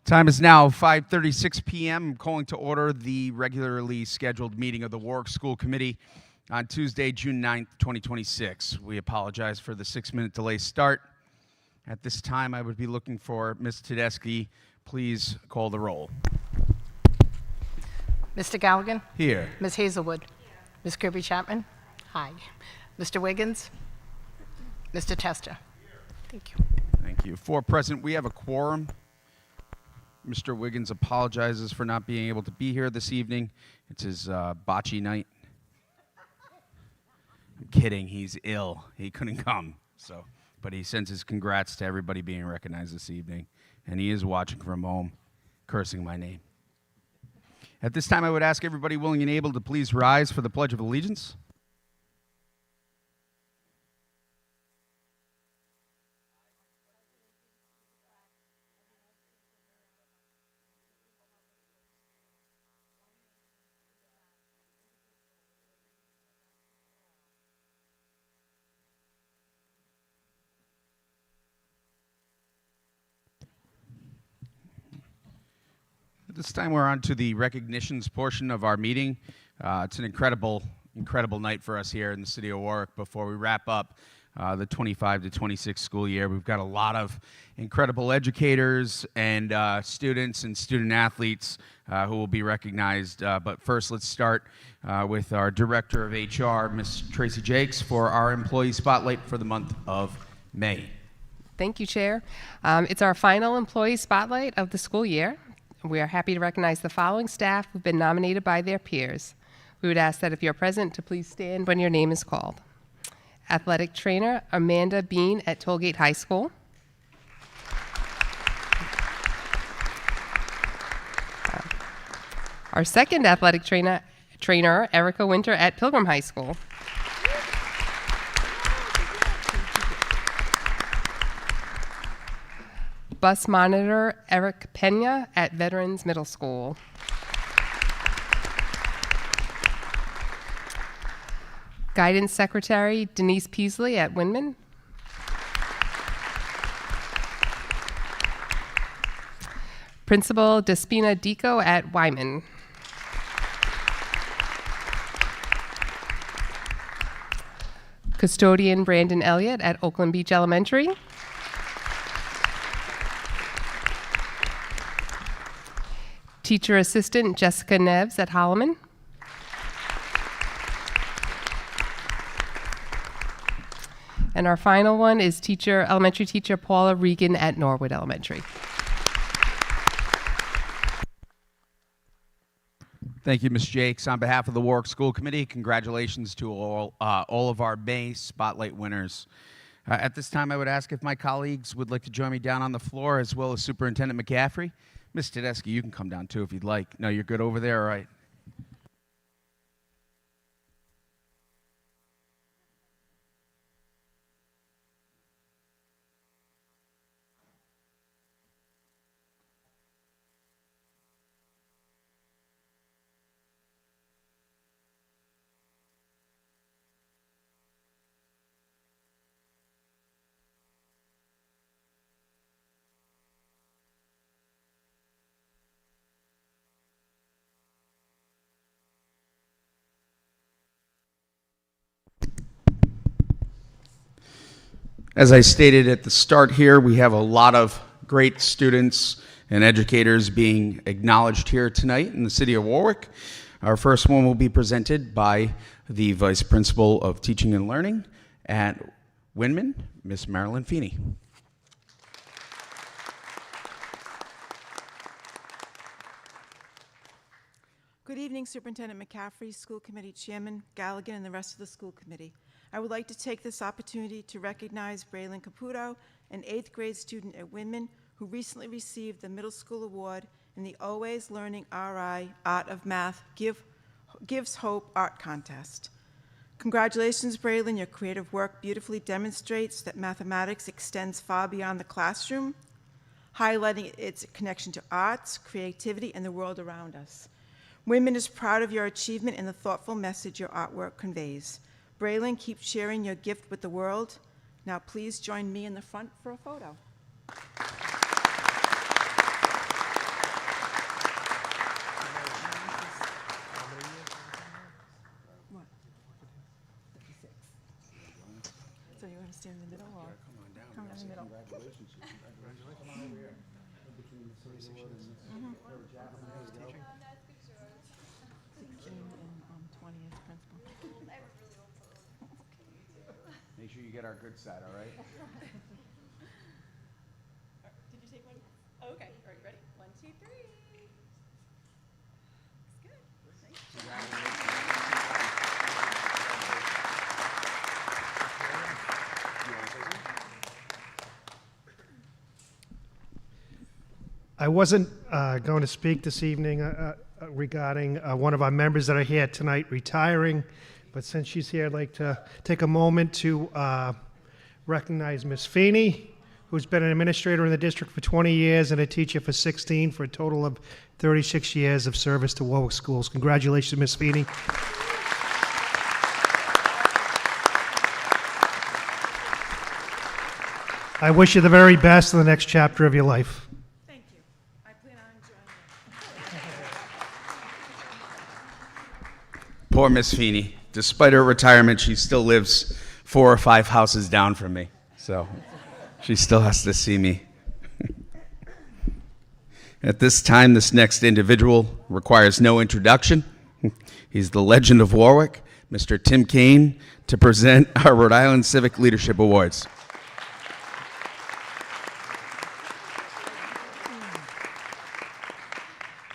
Time is now 5:36 p.m. I'm calling to order the regularly scheduled meeting of the Warwick School Committee on Tuesday, June 9th, 2026. We apologize for the 6-minute delay start. At this time, I would be looking for Ms. Tedeschi. Please call the roll. Mr. Galligan? Here. Ms. Hazelwood? Ms. Kirby-Chapman? Hi. Mr. Wiggins? Mr. Tester? Thank you. Thank you. For present, we have a quorum. Mr. Wiggins apologizes for not being able to be here this evening. It's his bocce night. I'm kidding. He's ill. He couldn't come. But he sends his congrats to everybody being recognized this evening. And he is watching from home, cursing my name. At this time, I would ask everybody willing and able to please rise for the Pledge of Allegiance. This time we're on to the recognitions portion of our meeting. It's an incredible night for us here in the city of Warwick. Before we wrap up the 25 to 26 school year, we've got a lot of incredible educators and students and student athletes who will be recognized. But first, let's start with our Director of HR, Ms. Tracy Jakes, for our Employee Spotlight for the month of May. Thank you, Chair. It's our final Employee Spotlight of the school year. We are happy to recognize the following staff who've been nominated by their peers. We would ask that if you're present to please stand when your name is called. Athletic Trainer Amanda Bean at Tollgate High School. Our second athletic trainer Erica Winter at Pilgrim High School. Bus Monitor Eric Pena at Veterans Middle School. Guidance Secretary Denise Peasley at Windman. Principal Despina Dico at Wyman. Custodian Brandon Elliott at Oakland Beach Elementary. Teacher Assistant Jessica Neves at Holloman. And our final one is elementary teacher Paula Regan at Norwood Elementary. Thank you, Ms. Jakes. On behalf of the Warwick School Committee, congratulations to all of our May Spotlight winners. At this time, I would ask if my colleagues would like to join me down on the floor, as well as Superintendent McCaffrey. Ms. Tedeschi, you can come down too if you'd like. No, you're good over there? All right. As I stated at the start here, we have a lot of great students and educators being acknowledged here tonight in the city of Warwick. Our first one will be presented by the Vice Principal of Teaching and Learning at Windman, Miss Marilyn Feeney. Good evening, Superintendent McCaffrey, School Committee Chairman Galligan, and the rest of the school committee. I would like to take this opportunity to recognize Braylon Caputo, an 8th grade student at Windman, who recently received the Middle School Award in the Always Learning RI Art of Math Gives Hope Art Contest. Congratulations, Braylon. Your creative work beautifully demonstrates that mathematics extends far beyond the classroom, highlighting its connection to arts, creativity, and the world around us. Windman is proud of your achievement and the thoughtful message your artwork conveys. Braylon, keep sharing your gift with the world. Now please join me in the front for a photo. What? 56. So you want to stand in the middle or? Come in the middle. Congratulations. Make sure you get our good side, all right? Did you take one? Oh, okay. All right, ready? 1, 2, 3. Looks good. I wasn't going to speak this evening regarding one of our members that are here tonight retiring, but since she's here, I'd like to take a moment to recognize Ms. Feeney, who's been an administrator in the district for 20 years and a teacher for 16, for a total of 36 years of service to Warwick schools. Congratulations, Ms. Feeney. I wish you the very best in the next chapter of your life. Thank you. I plan on enjoying it. Poor Miss Feeney. Despite her retirement, she still lives 4 or 5 houses down from me. So she still has to see me. At this time, this next individual requires no introduction. He's the legend of Warwick, Mr. Tim Kane, to present our Rhode Island Civic Leadership Awards.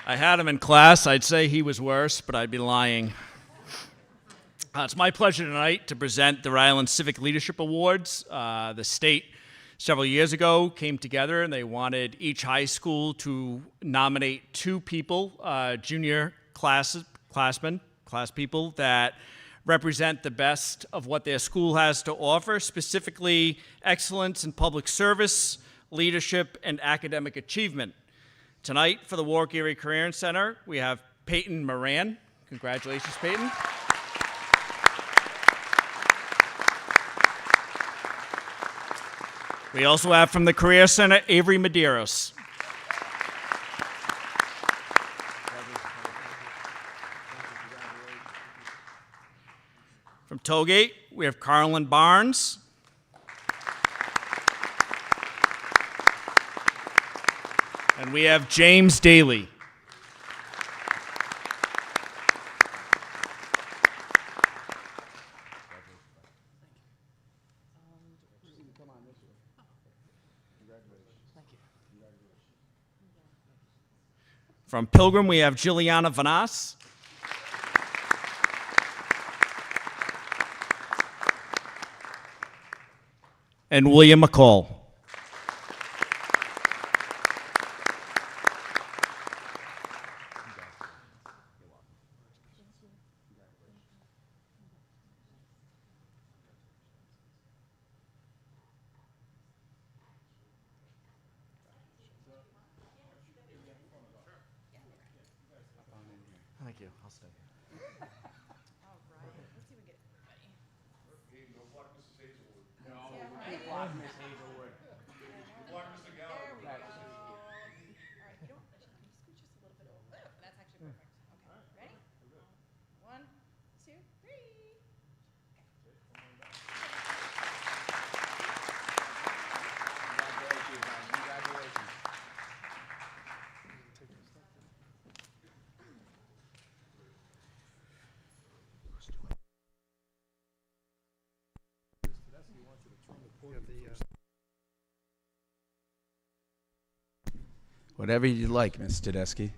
I had him in class. I'd say he was worse, but I'd be lying. It's my pleasure tonight to present the Rhode Island Civic Leadership Awards. The state, several years ago, came together and they wanted each high school to nominate 2 people, junior class people that represent the best of what their school has to offer, specifically excellence in public service, leadership, and academic achievement. Tonight, for the Warwick Area Career Center, we have Peyton Moran. Congratulations, Peyton. We also have from the Career Center, Avery Medeiros. From Tollgate, we have Carolyn Barnes. And we have James Daly. From Pilgrim, we have Juliana Vanas. And William McCall. Thank you. I'll stay here. All right. Let's see if we get ready. Block Mrs. Hazelwood. No, we block Miss Hazelwood. Block Mr. Gallagher. All right, you don't, can you scooch us a little bit over? That's actually perfect. Okay, ready? 1, 2, 3. Whatever you like, Ms. Tedeschi.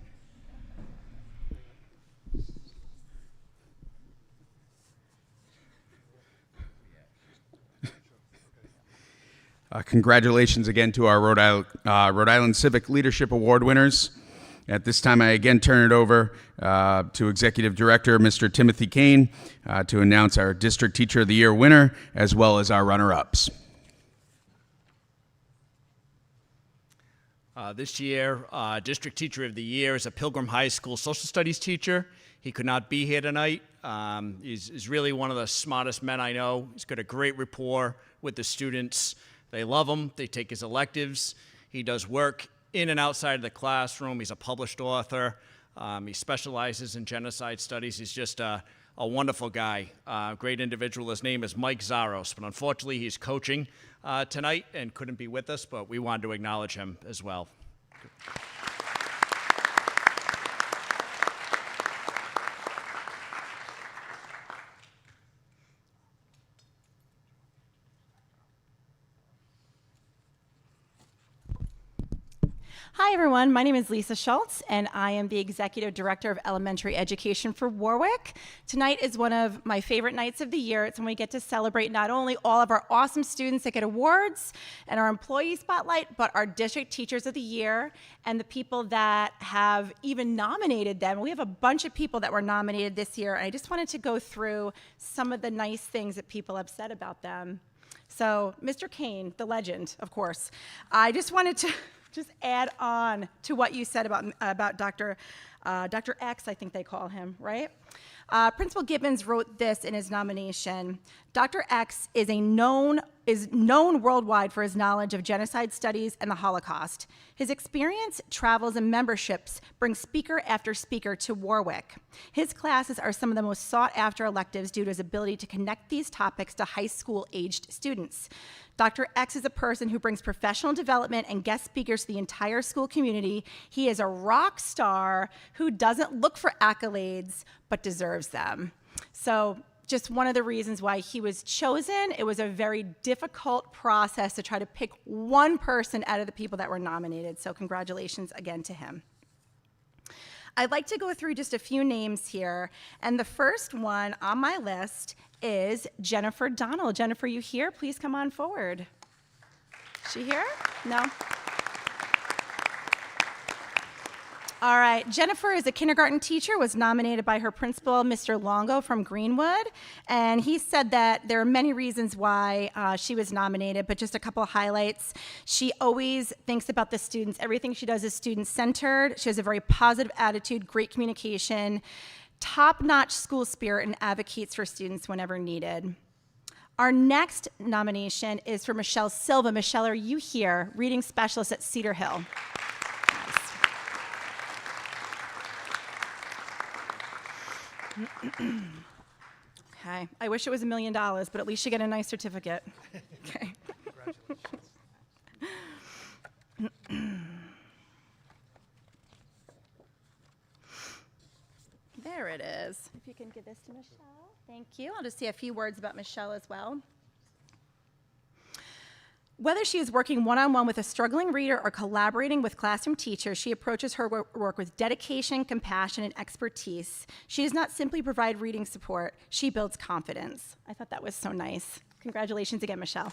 Congratulations again to our Rhode Island Civic Leadership Award winners. At this time, I again turn it over to Executive Director Mr. Timothy Kane to announce our District Teacher of the Year winner, as well as our runner-ups. This year, District Teacher of the Year is a Pilgrim High School Social Studies teacher. He could not be here tonight. He's really one of the smartest men I know. He's got a great rapport with the students. They love him. They take his electives. He does work in and outside of the classroom. He's a published author. He specializes in genocide studies. He's just a wonderful guy, great individual. His name is Mike Zaros, but unfortunately he's coaching tonight and couldn't be with us, but we wanted to acknowledge him as well. Hi, everyone. My name is Lisa Schultz, and I am the Executive Director of Elementary Education for Warwick. Tonight is one of my favorite nights of the year. It's when we get to celebrate not only all of our awesome students that get awards and our employee spotlight, but our District Teachers of the Year and the people that have even nominated them. We have a bunch of people that were nominated this year, and I just wanted to go through some of the nice things that people have said about them. So, Mr. Kane, the legend, of course, I just wanted to just add on to what you said about Dr. X, I think they call him, right? Principal Gibbons wrote this in his nomination. Dr. X is known worldwide for his knowledge of genocide studies and the Holocaust. His experience, travels, and memberships bring speaker after speaker to Warwick. His classes are some of the most sought-after electives due to his ability to connect these topics to high school-aged students. Dr. X is a person who brings professional development and guest speakers to the entire school community. He is a rock star who doesn't look for accolades, but deserves them. So just one of the reasons why he was chosen. It was a very difficult process to try to pick one person out of the people that were nominated. So congratulations again to him. I'd like to go through just a few names here. And the first one on my list is Jennifer Donald. Jennifer, you here? Please come on forward. She here? No? All right, Jennifer is a kindergarten teacher, was nominated by her principal, Mr. Longo from Greenwood, and he said that there are many reasons why she was nominated, but just a couple of highlights. She always thinks about the students. Everything she does is student-centered. She has a very positive attitude, great communication, top-notch school spirit, and advocates for students whenever needed. Our next nomination is for Michelle Silva. Michelle, are you here? Reading specialist at Cedar Hill. Okay, I wish it was $1 million, but at least you get a nice certificate. Okay. There it is. If you can give this to Michelle. Thank you. I'll just say a few words about Michelle as well. Whether she is working one-on-one with a struggling reader or collaborating with classroom teachers, she approaches her work with dedication, compassion, and expertise. She does not simply provide reading support, she builds confidence. I thought that was so nice. Congratulations again, Michelle.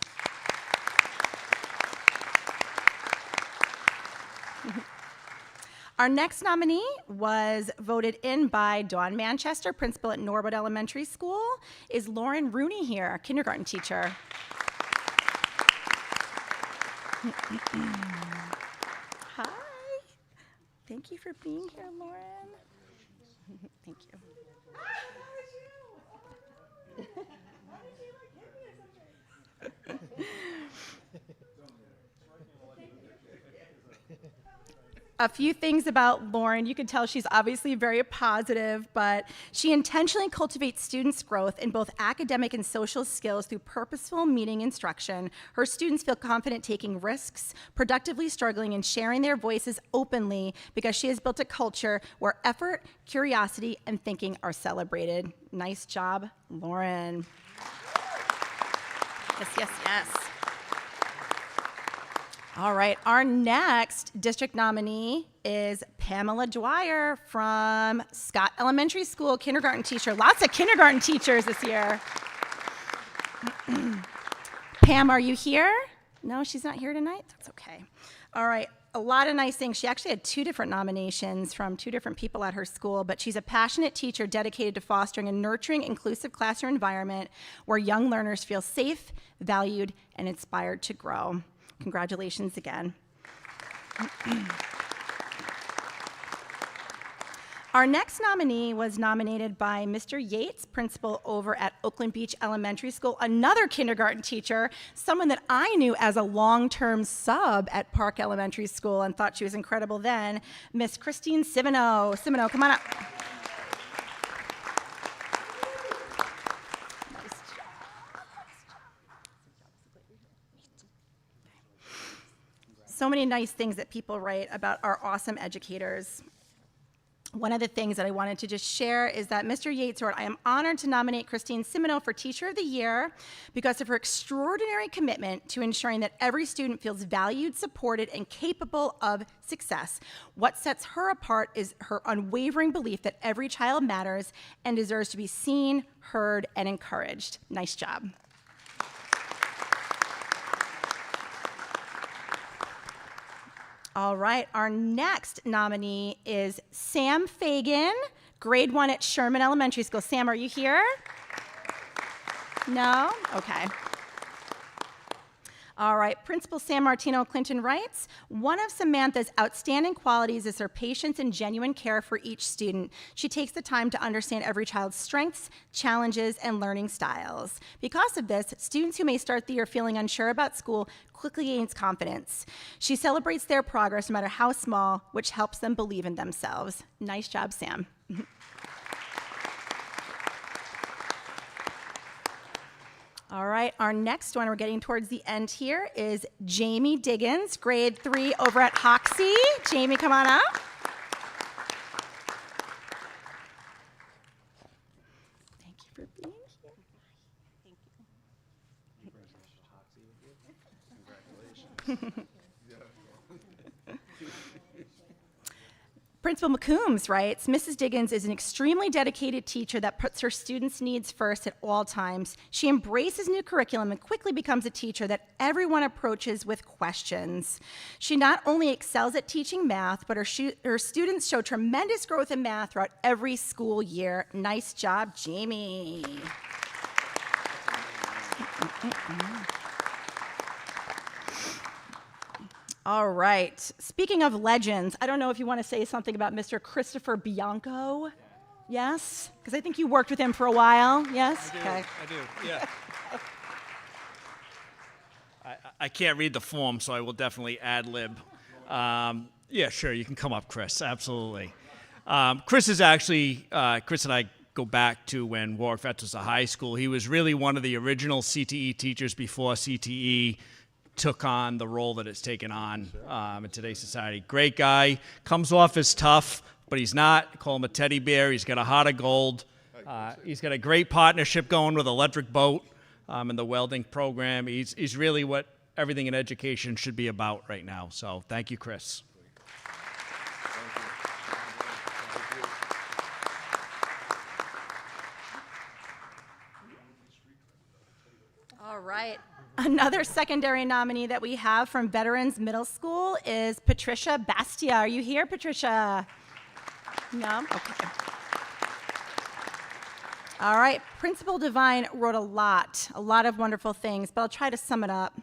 Our next nominee was voted in by Dawn Manchester, principal at Norwood Elementary School. Is Lauren Rooney here, kindergarten teacher? Hi. Thank you for being here, Lauren. Thank you. A few things about Lauren. You can tell she's obviously very positive, but she intentionally cultivates students' growth in both academic and social skills through purposeful meaning instruction. Her students feel confident taking risks, productively struggling, and sharing their voices openly because she has built a culture where effort, curiosity, and thinking are celebrated. Nice job, Lauren. Yes, yes, yes. All right, our next district nominee is Pamela Dwyer from Scott Elementary School, kindergarten teacher. Lots of kindergarten teachers this year. Pam, are you here? No, she's not here tonight? That's okay. All right, a lot of nice things. She actually had 2 different nominations from 2 different people at her school, but she's a passionate teacher dedicated to fostering a nurturing, inclusive classroom environment where young learners feel safe, valued, and inspired to grow. Congratulations again. Our next nominee was nominated by Mr. Yates, principal over at Oakland Beach Elementary School, another kindergarten teacher, someone that I knew as a long-term sub at Park Elementary School and thought she was incredible then, Miss Christine Simoneau. Simoneau, come on up. So many nice things that people write about our awesome educators. One of the things that I wanted to just share is that Mr. Yates wrote, I am honored to nominate Christine Simoneau for Teacher of the Year because of her extraordinary commitment to ensuring that every student feels valued, supported, and capable of success. What sets her apart is her unwavering belief that every child matters and deserves to be seen, heard, and encouraged. Nice job. All right, our next nominee is Sam Fagan, grade 1 at Sherman Elementary School. Sam, are you here? No? Okay. All right, Principal San Martino Clinton writes, one of Samantha's outstanding qualities is her patience and genuine care for each student. She takes the time to understand every child's strengths, challenges, and learning styles. Because of this, students who may start the year feeling unsure about school quickly gains confidence. She celebrates their progress, no matter how small, which helps them believe in themselves. Nice job, Sam. All right, our next one, we're getting towards the end here, is Jamie Diggins, grade 3 over at Hoxie. Jamie, come on up. Thank you for being here. Thank you. Congratulations. Principal McCombs writes, Mrs. Diggins is an extremely dedicated teacher that puts her students' needs first at all times. She embraces new curriculum and quickly becomes a teacher that everyone approaches with questions. She not only excels at teaching math, but her students show tremendous growth in math throughout every school year. Nice job, Jamie. All right. Speaking of legends, I don't know if you want to say something about Mr. Christopher Bianco. Yes? Because I think you worked with him for a while. Yes? I do, yeah. I can't read the form, so I will definitely ad-lib. Yeah, sure, you can come up, Chris, absolutely. Chris is actually, Chris and I go back to when Warwick Vets was a high school. He was really one of the original CTE teachers before CTE took on the role that it's taken on in today's society. Great guy, comes off as tough, but he's not. Call him a teddy bear. He's got a heart of gold. He's got a great partnership going with Electric Boat and the welding program. He's really what everything in education should be about right now. So thank you, Chris. All right. Another secondary nominee that we have from Veterans Middle School is Patricia Bastia. Are you here, Patricia? No? Okay. All right. Principal Devine wrote a lot of wonderful things, but I'll try to sum it up.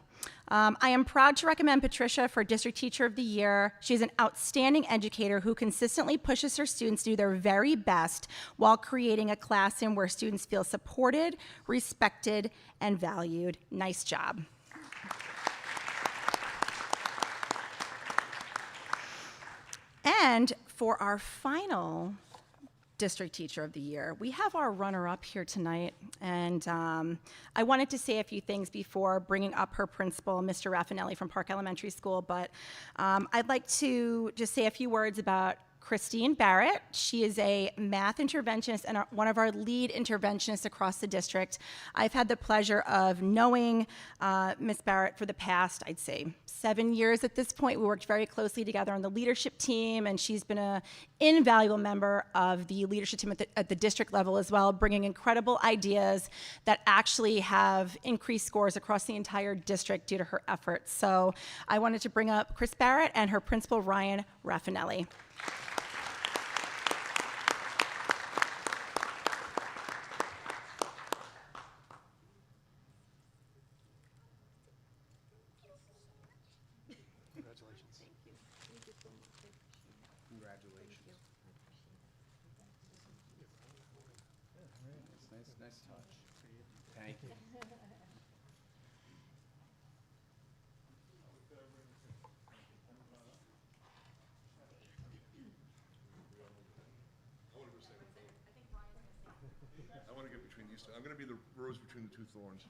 I am proud to recommend Patricia for District Teacher of the Year. She's an outstanding educator who consistently pushes her students to do their very best while creating a classroom where students feel supported, respected, and valued. Nice job. And for our final District Teacher of the Year, we have our runner-up here tonight, and I wanted to say a few things before bringing up her principal, Mr. Raffinelli from Park Elementary School, but I'd like to just say a few words about Christine Barrett. She is a math interventionist and one of our lead interventionists across the district. I've had the pleasure of knowing Ms. Barrett for the past, I'd say, 7 years at this point. We worked very closely together on the leadership team, and she's been an invaluable member of the leadership team at the district level as well, bringing incredible ideas that actually have increased scores across the entire district due to her efforts. So I wanted to bring up Chris Barrett and her principal, Ryan Raffinelli. Nice touch. Thank you. I want to get between these two. I'm going to be the rose between the two thorns.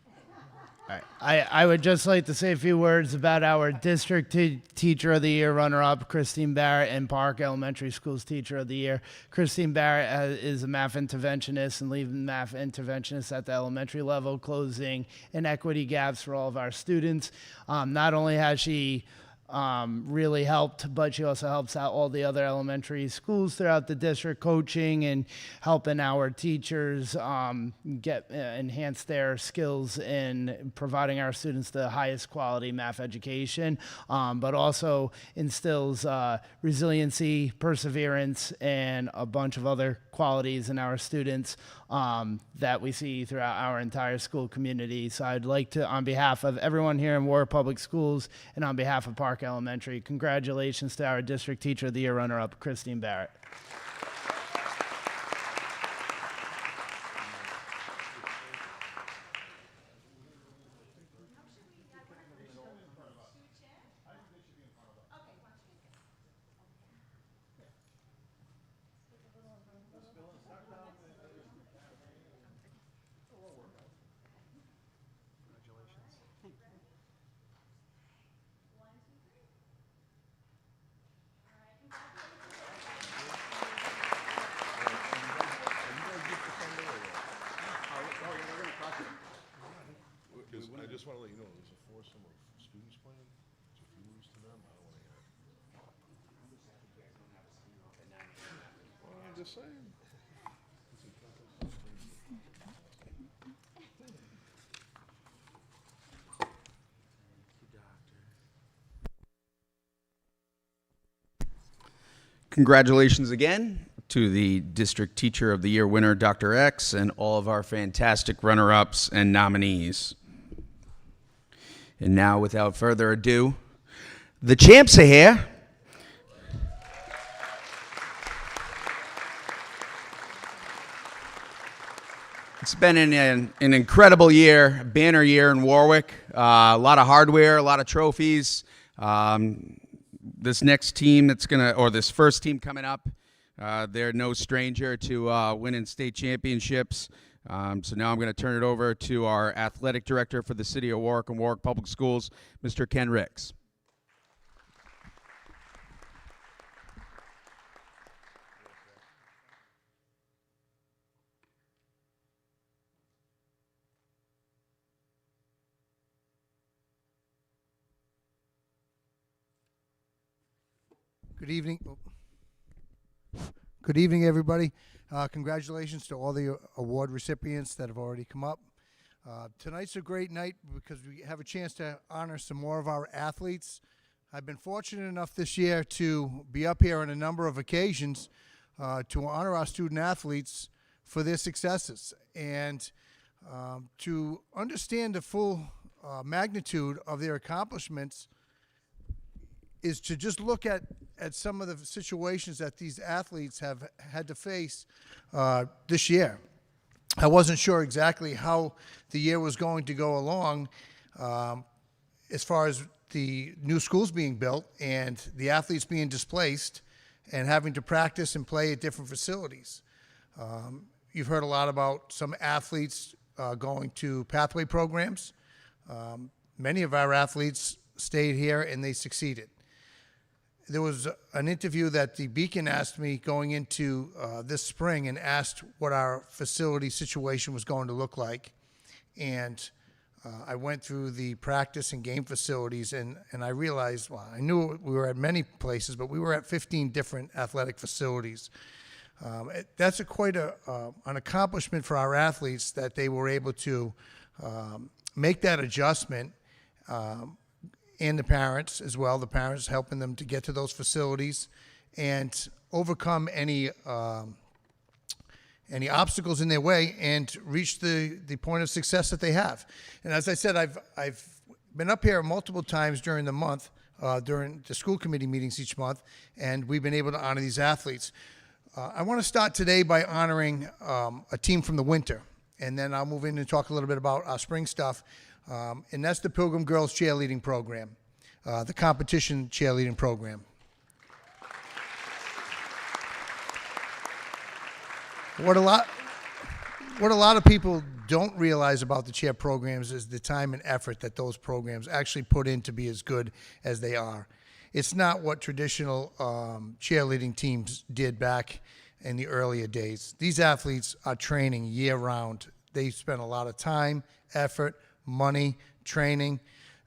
All right. I would just like to say a few words about our District Teacher of the Year runner-up, Christine Barrett, and Park Elementary School's Teacher of the Year. Christine Barrett is a math interventionist and lead math interventionist at the elementary level, closing inequity gaps for all of our students. Not only has she really helped, but she also helps out all the other elementary schools throughout the district, coaching and helping our teachers enhance their skills in providing our students the highest quality math education, but also instills resiliency, perseverance, and a bunch of other qualities in our students that we see throughout our entire school community. So I'd like to, on behalf of everyone here in Warwick Public Schools and on behalf of Park Elementary, congratulations to our District Teacher of the Year runner-up, Christine Barrett. I just want to let you know, there's a foursome of students playing. So if you lose to them, I don't want to hear it. Well, I'm just saying. Congratulations again to the District Teacher of the Year winner, Dr. X, and all of our fantastic runner-ups and nominees. And now, without further ado, the champs are here. It's been an incredible year, banner year in Warwick. A lot of hardware, a lot of trophies. This next team this first team coming up, they're no stranger to winning state championships. So now I'm going to turn it over to our athletic director for the city of Warwick and Warwick Public Schools, Mr. Ken Ricks. Good evening. Good evening, everybody. Congratulations to all the award recipients that have already come up. Tonight's a great night because we have a chance to honor some more of our athletes. I've been fortunate enough this year to be up here on a number of occasions to honor our student athletes for their successes and to understand the full magnitude of their accomplishments is to just look at some of the situations that these athletes have had to face this year. I wasn't sure exactly how the year was going to go along as far as the new schools being built and the athletes being displaced and having to practice and play at different facilities. You've heard a lot about some athletes going to pathway programs. Many of our athletes stayed here and they succeeded. there was an interview that the Beacon asked me going into this spring and asked what our facility situation was going to look like. And I went through the practice and game facilities, and I realized, well, I knew we were at many places, but we were at 15 different athletic facilities. That's quite an accomplishment for our athletes that they were able to make that adjustment, and the parents as well, the parents helping them to get to those facilities and overcome any obstacles in their way and reach the point of success that they have. And as I said, I've been up here multiple times during the month, during the school committee meetings each month, and we've been able to honor these athletes. I want to start today by honoring a team from the winter, and then I'll move in and talk a little bit about our spring stuff, and that's the Pilgrim Girls Cheerleading Program, the competition cheerleading program. What a lot of people don't realize about the cheer programs is the time and effort that those programs actually put in to be as good as they are. It's not what traditional cheerleading teams did back in the earlier days. These athletes are training year-round. They spend a lot of time, effort, money, training.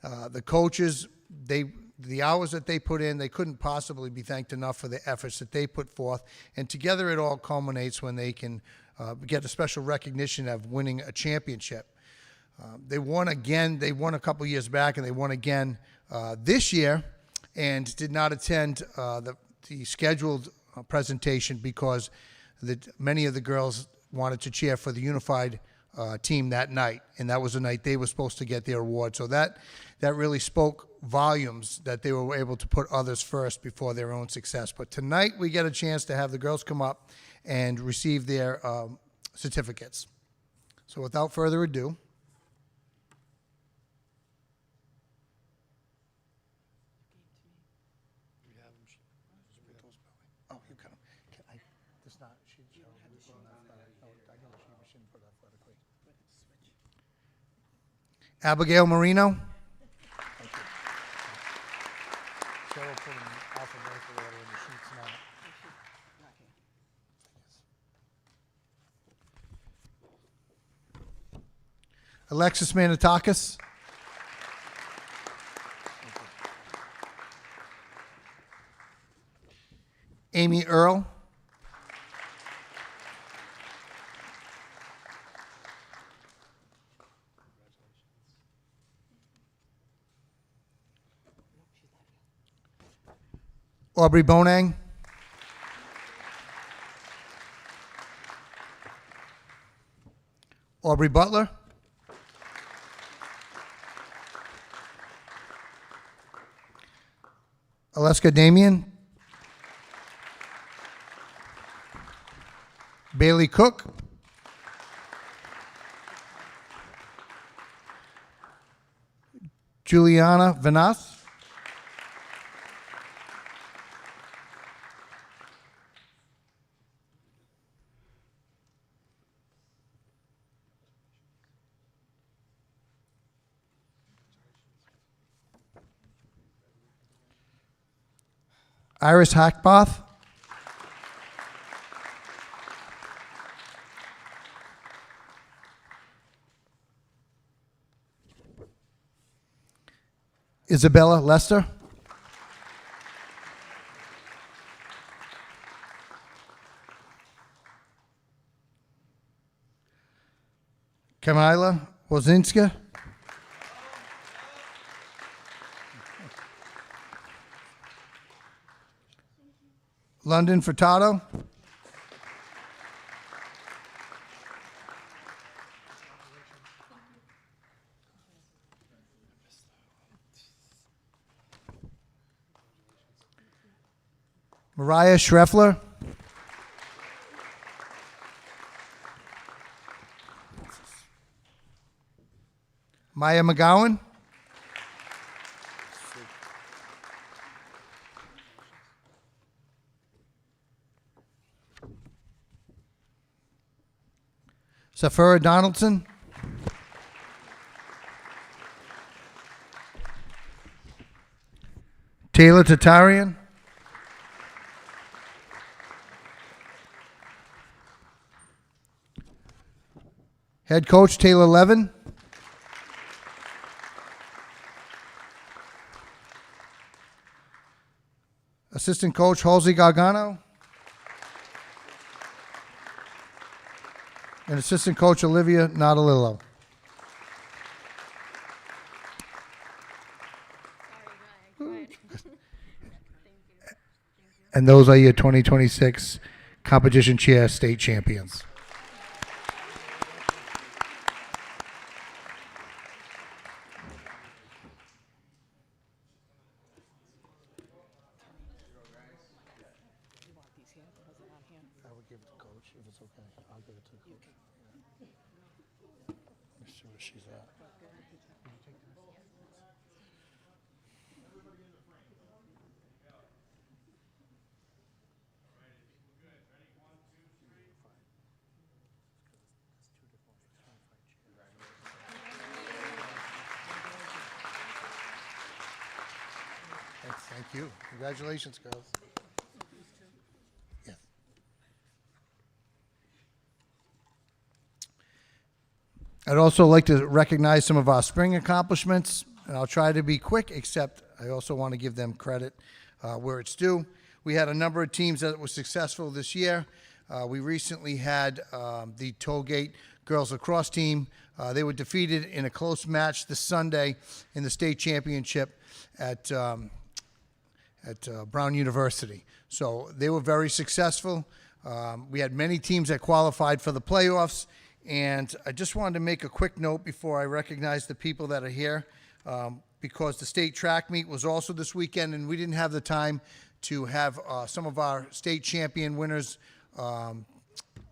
The coaches, the hours that they put in, they couldn't possibly be thanked enough for the efforts that they put forth. And together it all culminates when they can get a special recognition of winning a championship. They won again. They won a couple years back, and they won again this year, and did not attend the scheduled presentation because many of the girls wanted to cheer for the unified team that night, and that was the night they were supposed to get their award. So that really spoke volumes that they were able to put others first before their own success. But tonight we get a chance to have the girls come up and receive their certificates. So without further ado, Abigail Marino. Alexis Manitakis. Amy Earl. Aubrey Bonang. Aubrey Butler. Aleska Damian. Bailey Cook. Juliana Vanath. Iris Hackboth. Isabella Lester. Kamila Wozinska. London Furtado. Mariah Schreffler. Maya McGowan. Safura Donaldson. Taylor Tatarian. Head coach Taylor Levin. Assistant coach Halsey Gargano. And assistant coach Olivia Natalillo. And those are your 2026 competition chair state champions. I would give it to coach if it's okay. I'll give it to coach. Let's see where she's at. Thank you. Congratulations, girls. Yes. I'd also like to recognize some of our spring accomplishments, and I'll try to be quick, except I also want to give them credit where it's due. We had a number of teams that were successful this year. We recently had the Tollgate girls lacrosse team. They were defeated in a close match this Sunday in the state championship at Brown University. So they were very successful. We had many teams that qualified for the playoffs, and I just wanted to make a quick note before I recognize the people that are here, because the state track meet was also this weekend, and we didn't have the time to have some of our state champion winners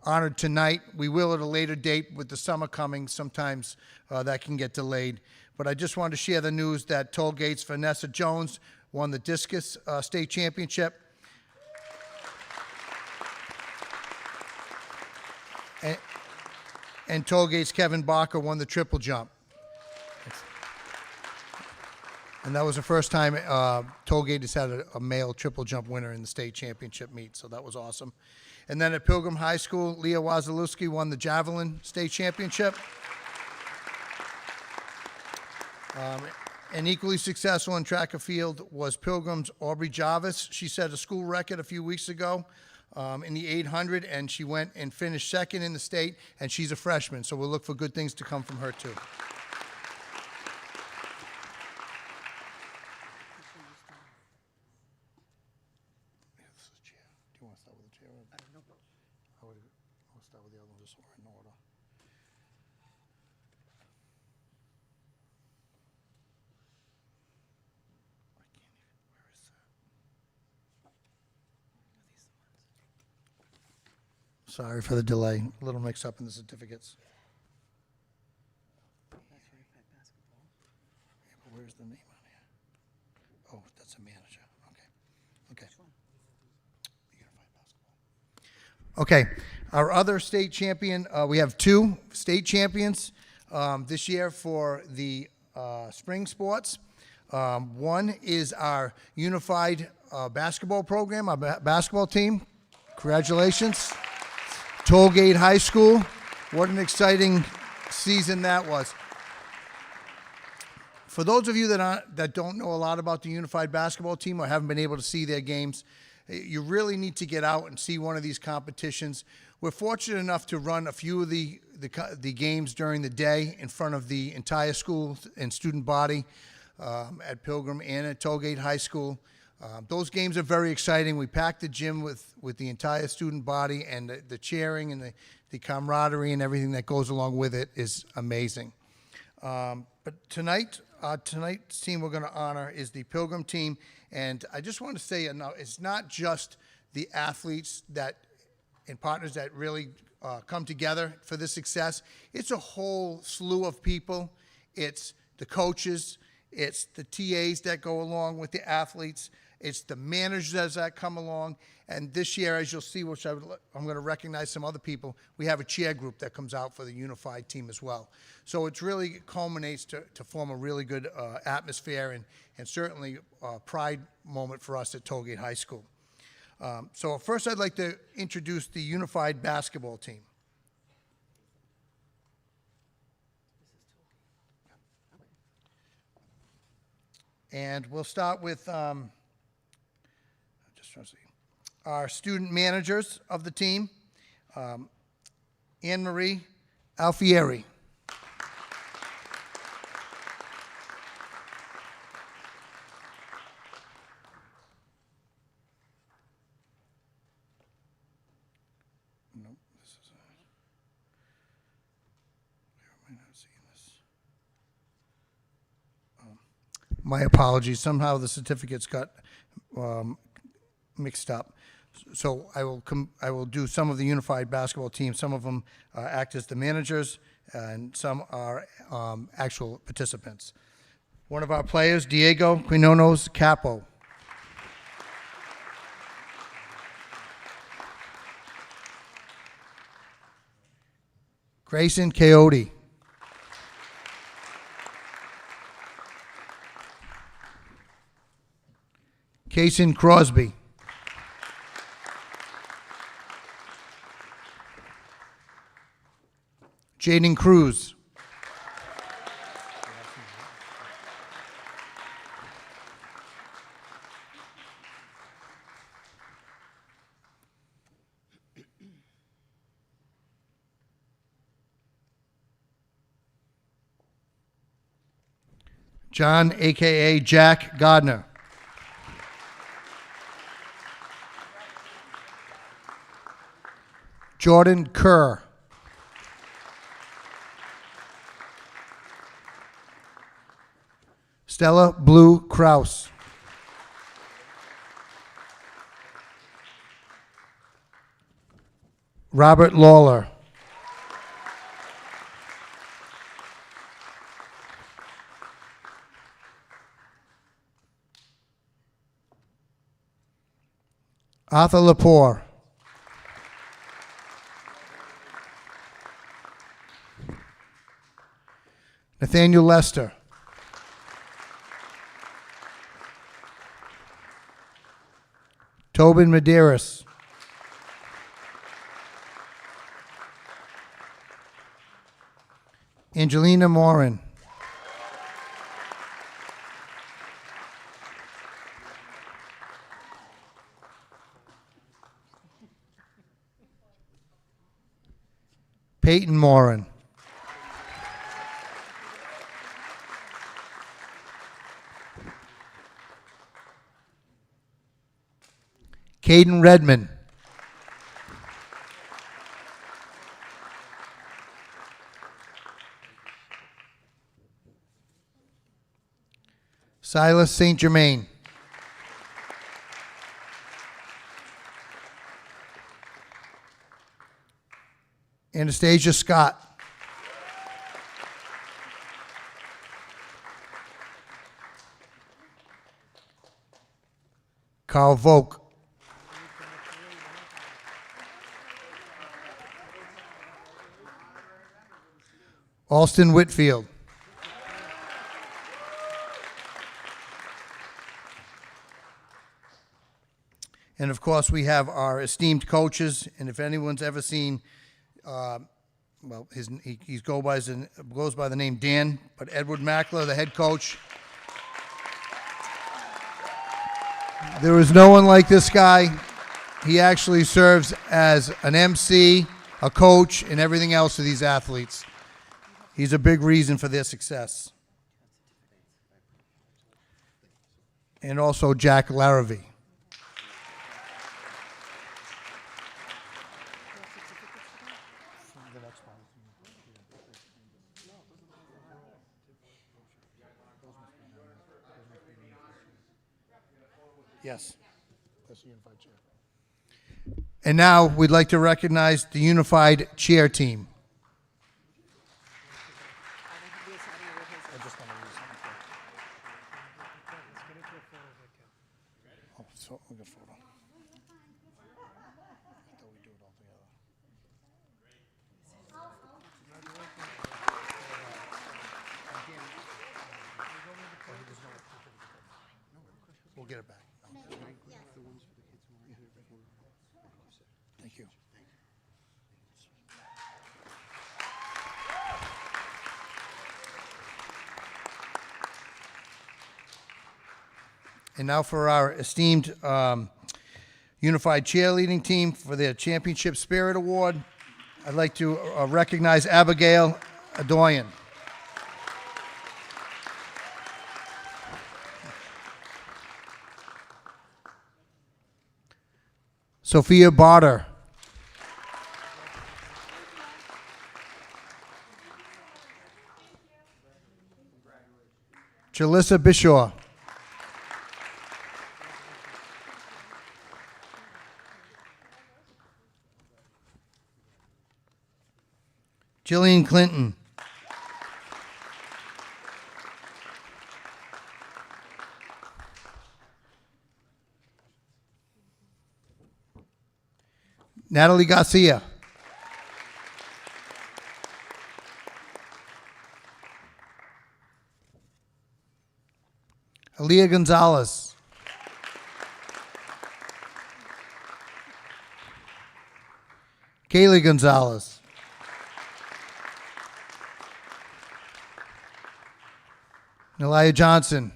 honored tonight. We will at a later date. With the summer coming, sometimes that can get delayed. But I just wanted to share the news that Tollgate's Vanessa Jones won the discus state championship. And Tollgate's Kevin Barker won the triple jump. And that was the first time Tollgate has had a male triple jump winner in the state championship meet, so that was awesome. And then at Pilgrim High School, Leah Wazalewski won the javelin state championship. And equally successful in track and field was Pilgrim's Aubrey Jarvis. She set a school record a few weeks ago in the 800, and she went and finished second in the state, and she's a freshman, so we'll look for good things to come from her too. Do you want to start with the chair? I don't know. I'll start with the other one just so we're in order. Sorry for the delay. A little mix up in the certificates. Yeah, but where's the name on here? Oh, that's a manager. Okay. Okay. Our other state champion, we have two state champions this year for the spring sports. One is our unified basketball program, our basketball team. Congratulations. Tollgate High School. What an exciting season that was. For those of you that don't know a lot about the unified basketball team or haven't been able to see their games, you really need to get out and see one of these competitions. We're fortunate enough to run a few of the games during the day in front of the entire school and student body at Pilgrim and at Tollgate High School. Those games are very exciting. We packed the gym with the entire student body, and the cheering and the camaraderie and everything that goes along with it is amazing. But tonight's team we're going to honor is the Pilgrim team, and I just want to say, it's not just the athletes and partners that really come together for this success. It's a whole slew of people. It's the coaches. It's the TAs that go along with the athletes. It's the managers that come along. And this year, as you'll see, which I'm going to recognize some other people, we have a cheer group that comes out for the unified team as well. So it really culminates to form a really good atmosphere and certainly a pride moment for us at Tollgate High School. So first, I'd like to introduce the unified basketball team. And we'll start with just trying to see, our student managers of the team, Anne Marie Alfieri. Nope, this is where am I not seeing this? My apologies. Somehow the certificates got mixed up. So I will do some of the unified basketball team. Some of them act as the managers, and some are actual participants. One of our players, Diego Quinones Capo. Grayson Coyote. Kaysen Crosby. Jaden Cruz. John, a.k.a. Jack Gardner. Jordan Kerr. Stella Blue Kraus. Robert Lawler. Arthur Lepore. Nathaniel Lester. Tobin Medeiros. Angelina Morin. Peyton Morin. Caden Redmond. Silas St. Germain. Anastasia Scott. Carl Volk. Alston Whitfield. And of course, we have our esteemed coaches. And if anyone's ever seen, well, he goes by the name Dan, but Edward Mackler, the head coach. There is no one like this guy. He actually serves as an MC, a coach, and everything else to these athletes. He's a big reason for their success. And also Jack Larrabee. Yes. That's the unified chair. And now we'd like to recognize the unified chair team. Oh, so we got a photo. I thought we'd do it all together. We'll get it back. Thank you. And now for our esteemed unified cheerleading team for their Championship Spirit Award, I'd like to recognize Abigail Adoyan. Sophia Barter. Jalissa Bishaw. Jillian Clinton. Natalie Garcia. Aaliyah Gonzalez. Kaylee Gonzalez. Nelia Johnson.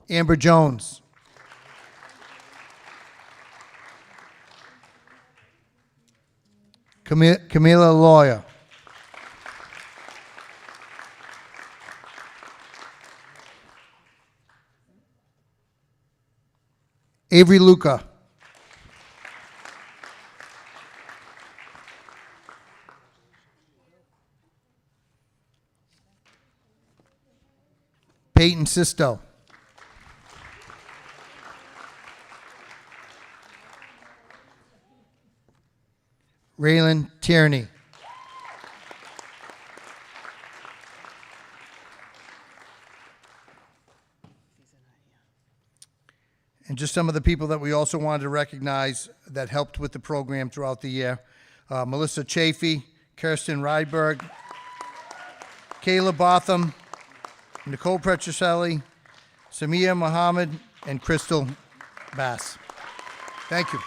Amber Jones. Camila Lawyer. Avery Luca. Peyton Sisto. Raylan Tierney. And just some of the people that we also wanted to recognize that helped with the program throughout the year. Melissa Chafee, Kirsten Rydberg, Kayla Botham, Nicole Petrocelli, Samia Muhammad, and Crystal Bass. Thank you.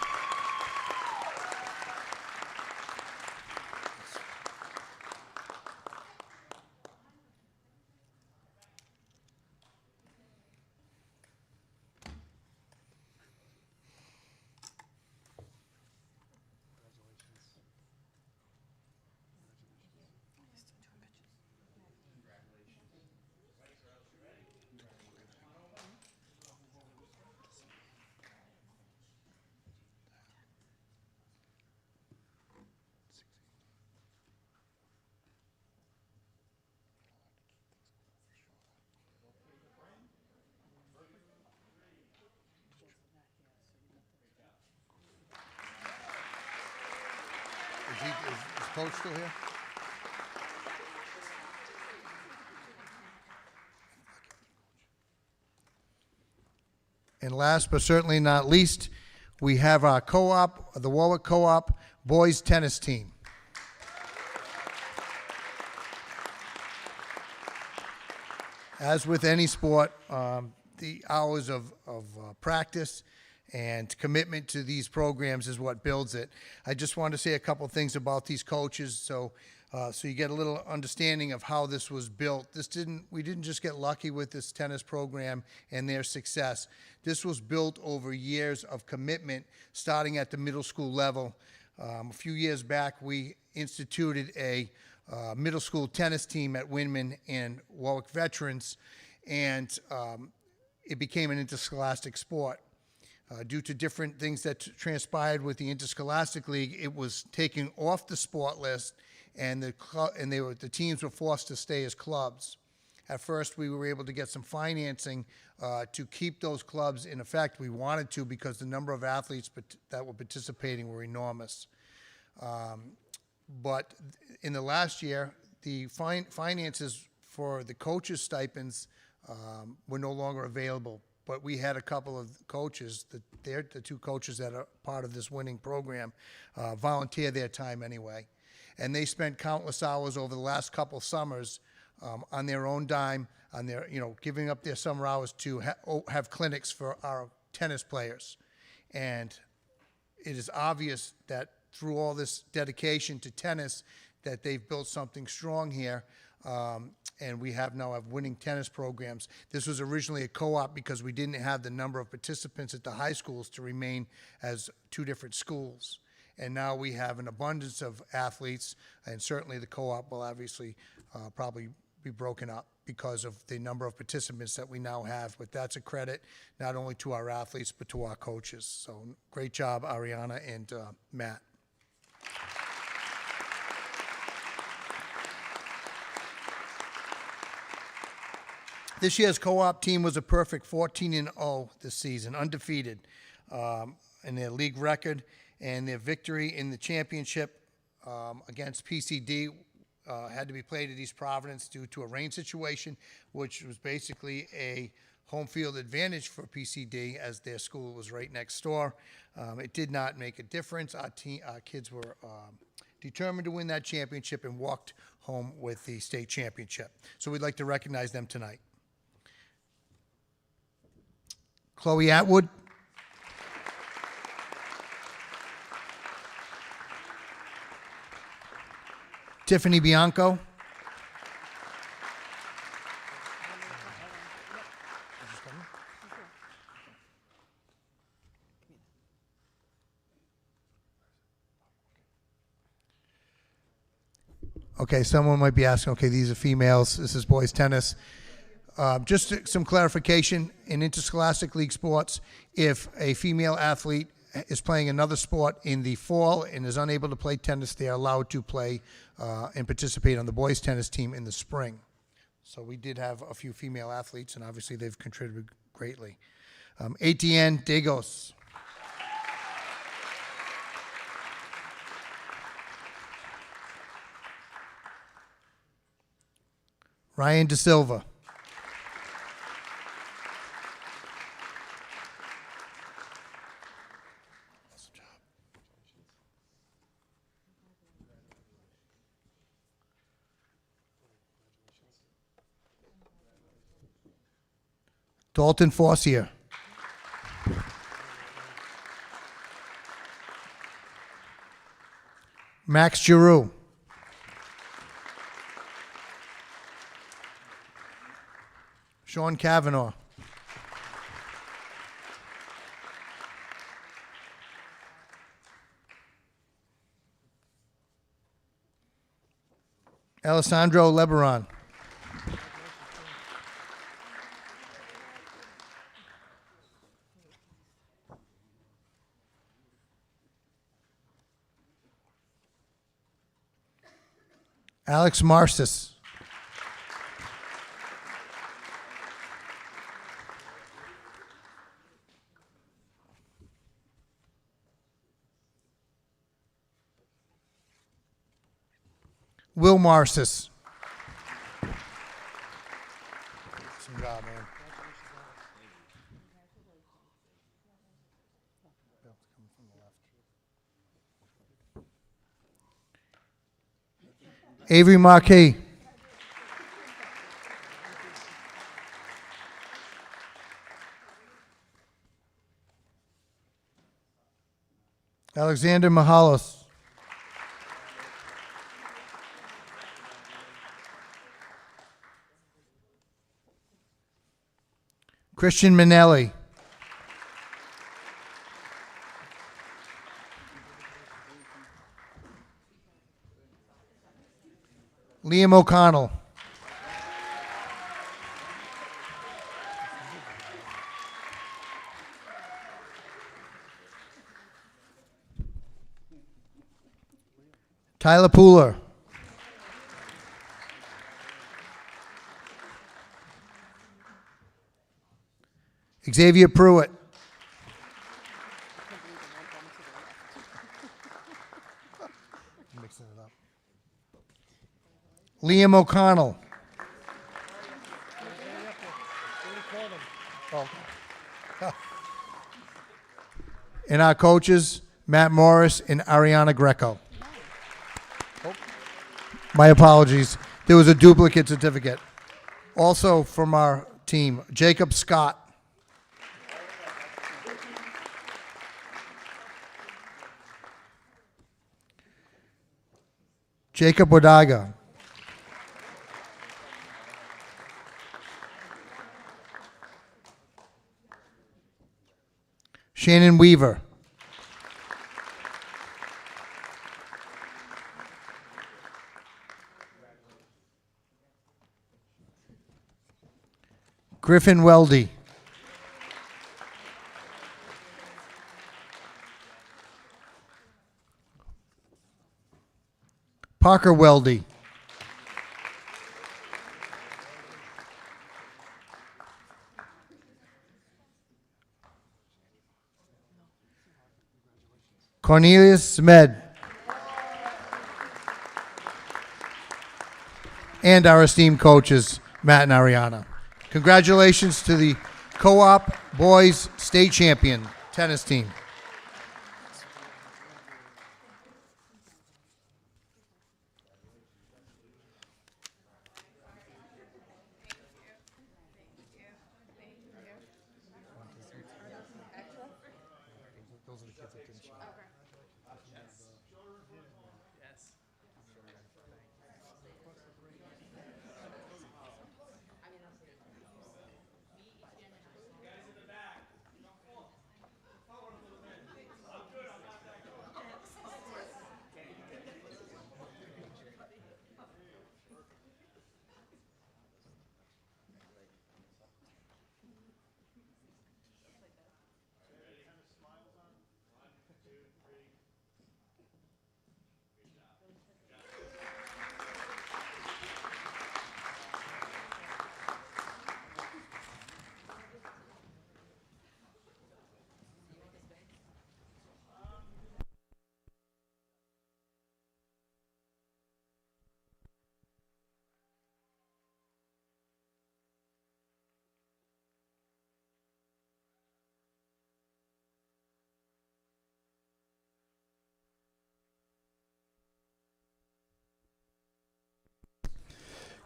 Is Coach still here? And last but certainly not least, we have our co-op, the Warwick Co-op boys tennis team. As with any sport, the hours of practice and commitment to these programs is what builds it. I just wanted to say a couple things about these coaches so you get a little understanding of how this was built. We didn't just get lucky with this tennis program and their success. This was built over years of commitment, starting at the middle school level. A few years back, we instituted a middle school tennis team at Windman and Warwick Veterans, and it became an interscholastic sport. Due to different things that transpired with the Interscholastic League, it was taken off the sport list, and the teams were forced to stay as clubs. At first, we were able to get some financing to keep those clubs in effect. We wanted to because the number of athletes that were participating were enormous. But in the last year, the finances for the coaches' stipends were no longer available. But we had a couple of coaches, the two coaches that are part of this winning program, volunteer their time anyway. And they spent countless hours over the last couple summers on their own dime, on their, giving up their summer hours to have clinics for our tennis players. And it is obvious that through all this dedication to tennis, that they've built something strong here. And we now have winning tennis programs. This was originally a co-op because we didn't have the number of participants at the high schools to remain as two different schools. And now we have an abundance of athletes, and certainly the co-op will obviously probably be broken up because of the number of participants that we now have. But that's a credit not only to our athletes, but to our coaches. So great job, Ariana and Matt. This year's co-op team was a perfect 14-0 this season, undefeated in their league record, and their victory in the championship against PCD had to be played at East Providence due to a rain situation, which was basically a home field advantage for PCD as their school was right next door. It did not make a difference. Our kids were determined to win that championship and walked home with the state championship. So we'd like to recognize them tonight. Chloe Atwood. Tiffany Bianco. Okay, someone might be asking, okay, these are females, this is boys tennis. Just some clarification, in interscholastic league sports, if a female athlete is playing another sport in the fall and is unable to play tennis, they are allowed to play and participate on the boys tennis team in the spring. So we did have a few female athletes, and obviously they've contributed greatly. Etienne Dagos. Ryan De Silva. Dalton Fossier. Max Giroux. Sean Kavanaugh. Alessandro Lebaron. Alex Marcis. Will Marcis. Awesome job, man. Avery Marquis. Alexander Mahalos. Christian Minelli. Liam O'Connell. Tyler Pooler. Xavier Pruitt. Mixing it up. Liam O'Connell. And our coaches, Matt Morris and Ariana Greco. My apologies. There was a duplicate certificate. Also from our team, Jacob Scott. Jacob Wadaga. Shannon Weaver. Griffin Weldy. Parker Weldy. Cornelius Smed. And our esteemed coaches, Matt and Ariana. Congratulations to the Co-op Boys State Champion tennis team.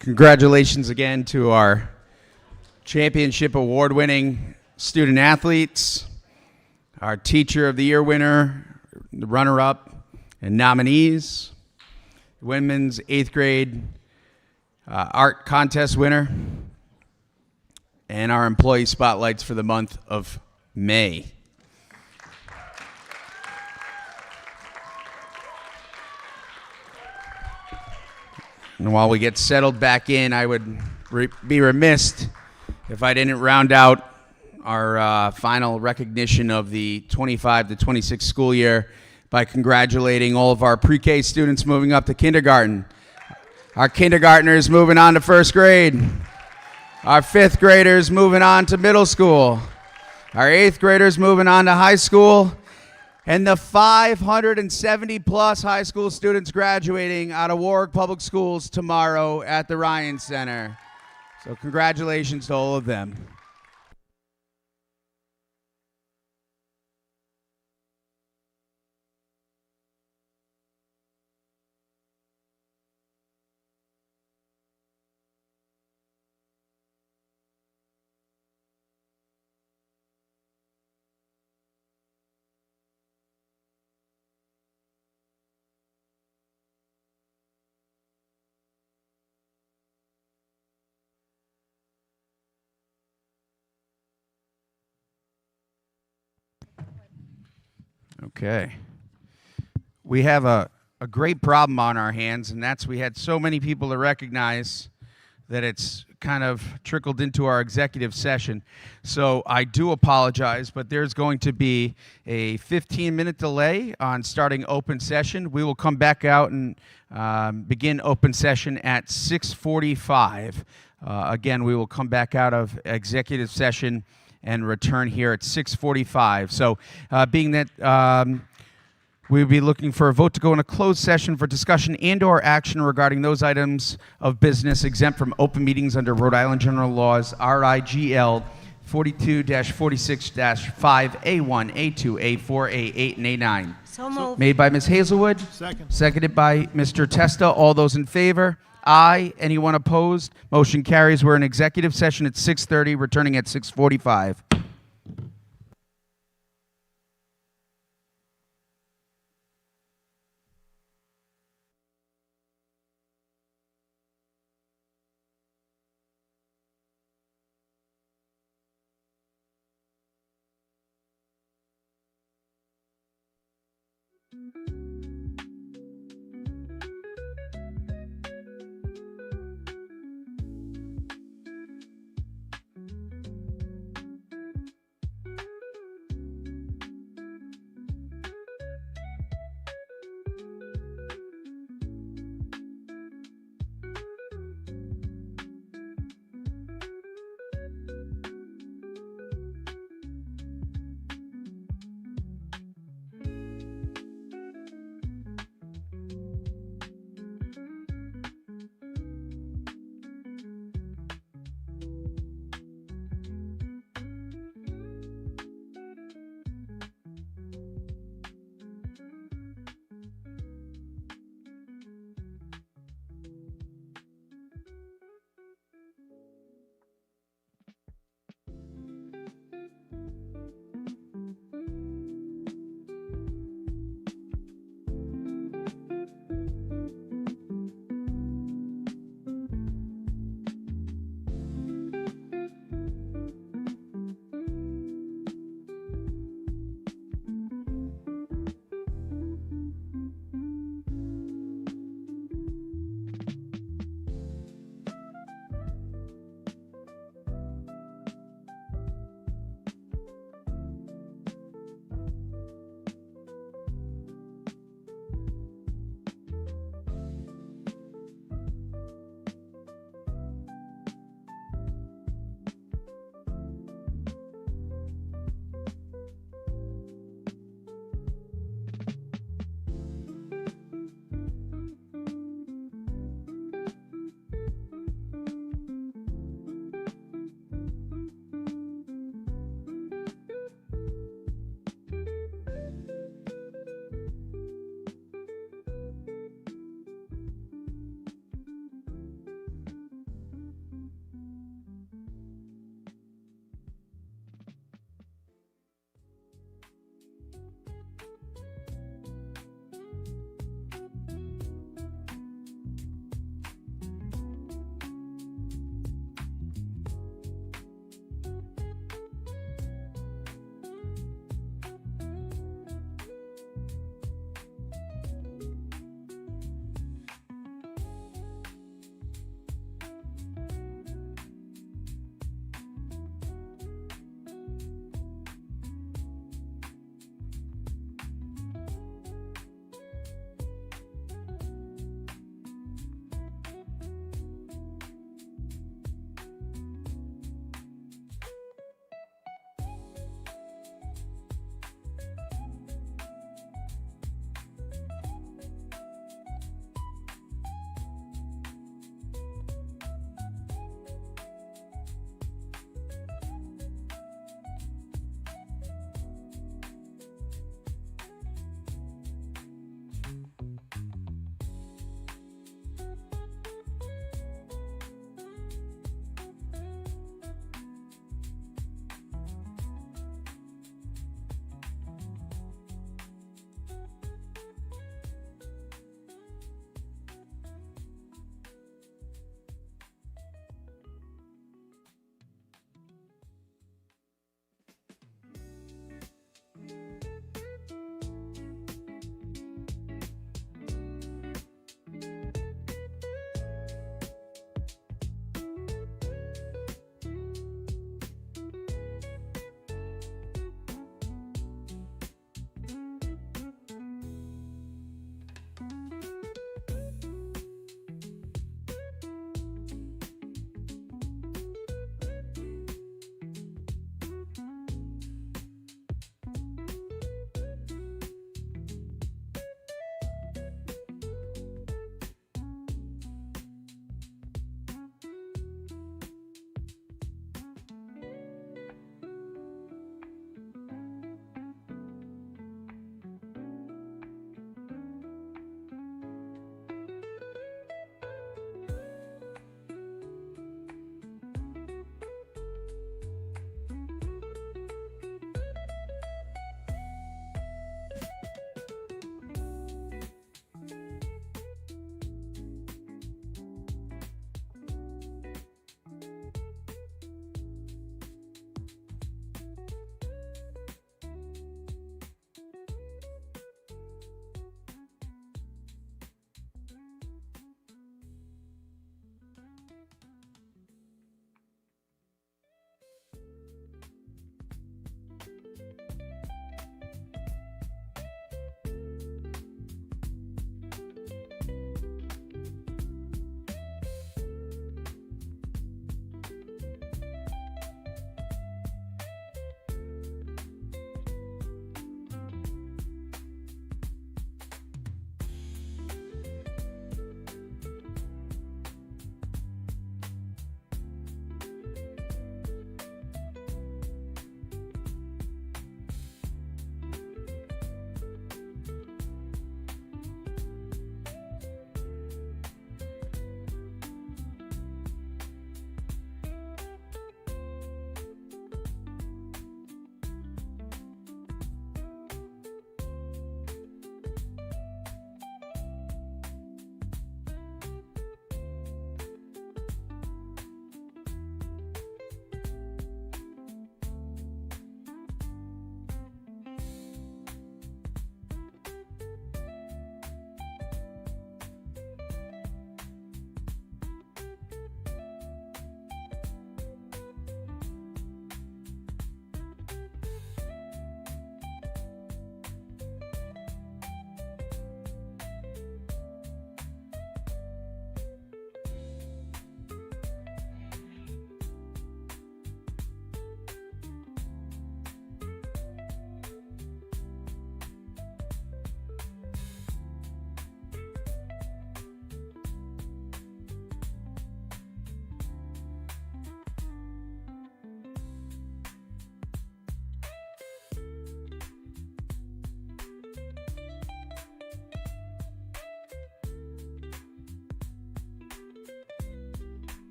Congratulations again to our championship award-winning student athletes, our Teacher of the Year winner, the runner-up, and nominees, women's 8th grade art contest winner, and our employee spotlights for the month of May. And while we get settled back in, I would be remiss if I didn't round out our final recognition of the 25 to 26 school year by congratulating all of our pre-K students moving up to kindergarten. Our kindergartners moving on to first grade. Our 5th graders moving on to middle school. Our 8th graders moving on to high school. And the 570 plus high school students graduating out of Warwick Public Schools tomorrow at the Ryan Center. So congratulations to all of them. Okay. We have a great problem on our hands, and that's we had so many people to recognize that it's kind of trickled into our executive session. So I do apologize, but there's going to be a 15-minute delay on starting open session. We will come back out and begin open session at 6:45. Again, we will come back out of executive session and return here at 6:45. So being that we'll be looking for a vote to go in a closed session for discussion and/or action regarding those items of business exempt from open meetings under Rhode Island General Laws, RIGL 42-46-5, A1, A2, A4, A8, and A9. So moved. Made by Ms. Hazelwood. Second. Seconded by Mr. Testa. All those in favor? Aye. Anyone opposed? Motion carries. We're in executive session at 6:30, returning at 6:45.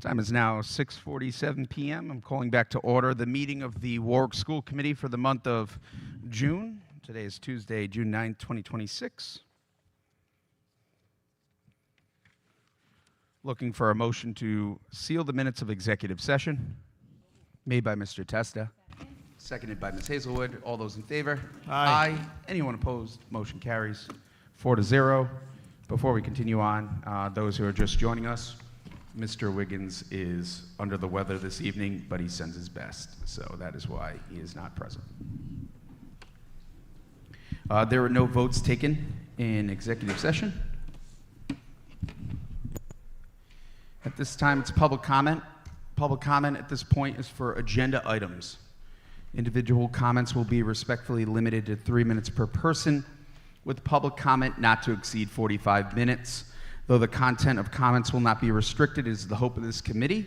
Time is now 6:47 p.m. I'm calling back to order the meeting of the Warwick School Committee for the month of June. Today is Tuesday, June 9th, 2026. Looking for a motion to seal the minutes of executive session. Made by Mr. Testa. Seconded by Ms. Hazelwood. All those in favor? Aye. Anyone opposed? Motion carries 4-0. Before we continue on, those who are just joining us, Mr. Wiggins is under the weather this evening, but he sends his best, so that is why he is not present. There were no votes taken in executive session. At this time, it's public comment. Public comment at this point is for agenda items. Individual comments will be respectfully limited to 3 minutes per person, with public comment not to exceed 45 minutes. Though the content of comments will not be restricted, it is the hope of this committee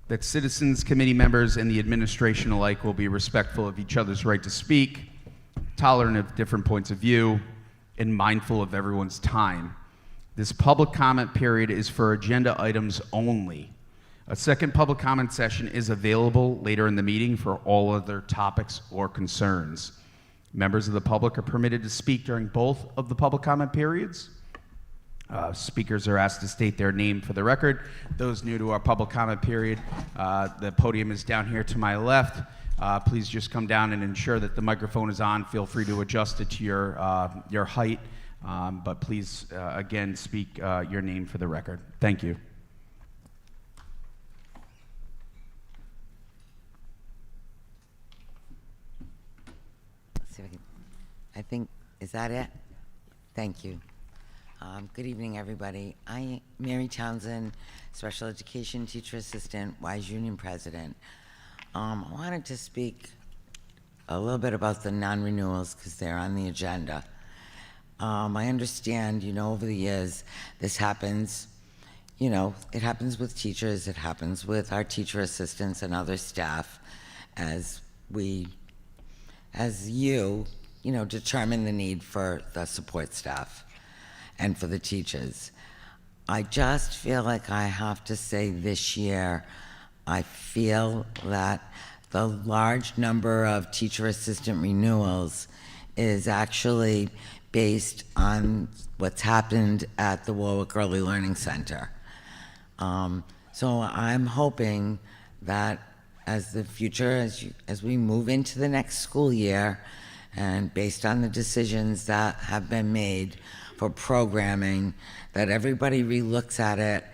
that citizens, committee members, and the administration alike will be respectful of each other's right to speak, tolerant of different points of view, and mindful of everyone's time. This public comment period is for agenda items only. A second public comment session is available later in the meeting for all other topics or concerns. Members of the public are permitted to speak during both of the public comment periods. Speakers are asked to state their name for the record. Those new to our public comment period, the podium is down here to my left. Please just come down and ensure that the microphone is on. Feel free to adjust it to your height, but please, again, speak your name for the record. Thank you. Let's see if I think, is that it? Thank you. Good evening, everybody. I am Mary Townsend, Special Education Teacher Assistant, Wise Union President. I wanted to speak a little bit about the non-renewals because they're on the agenda. I understand, over the years, this happens, it happens with teachers, it happens with our teacher assistants and other staff as you determine the need for the support staff and for the teachers. I just feel like I have to say this year, I feel that the large number of teacher assistant renewals is actually based on what's happened at the Warwick Early Learning Center. So I'm hoping that as the future, as we move into the next school year, and based on the decisions that have been made for programming, that everybody relooks at it.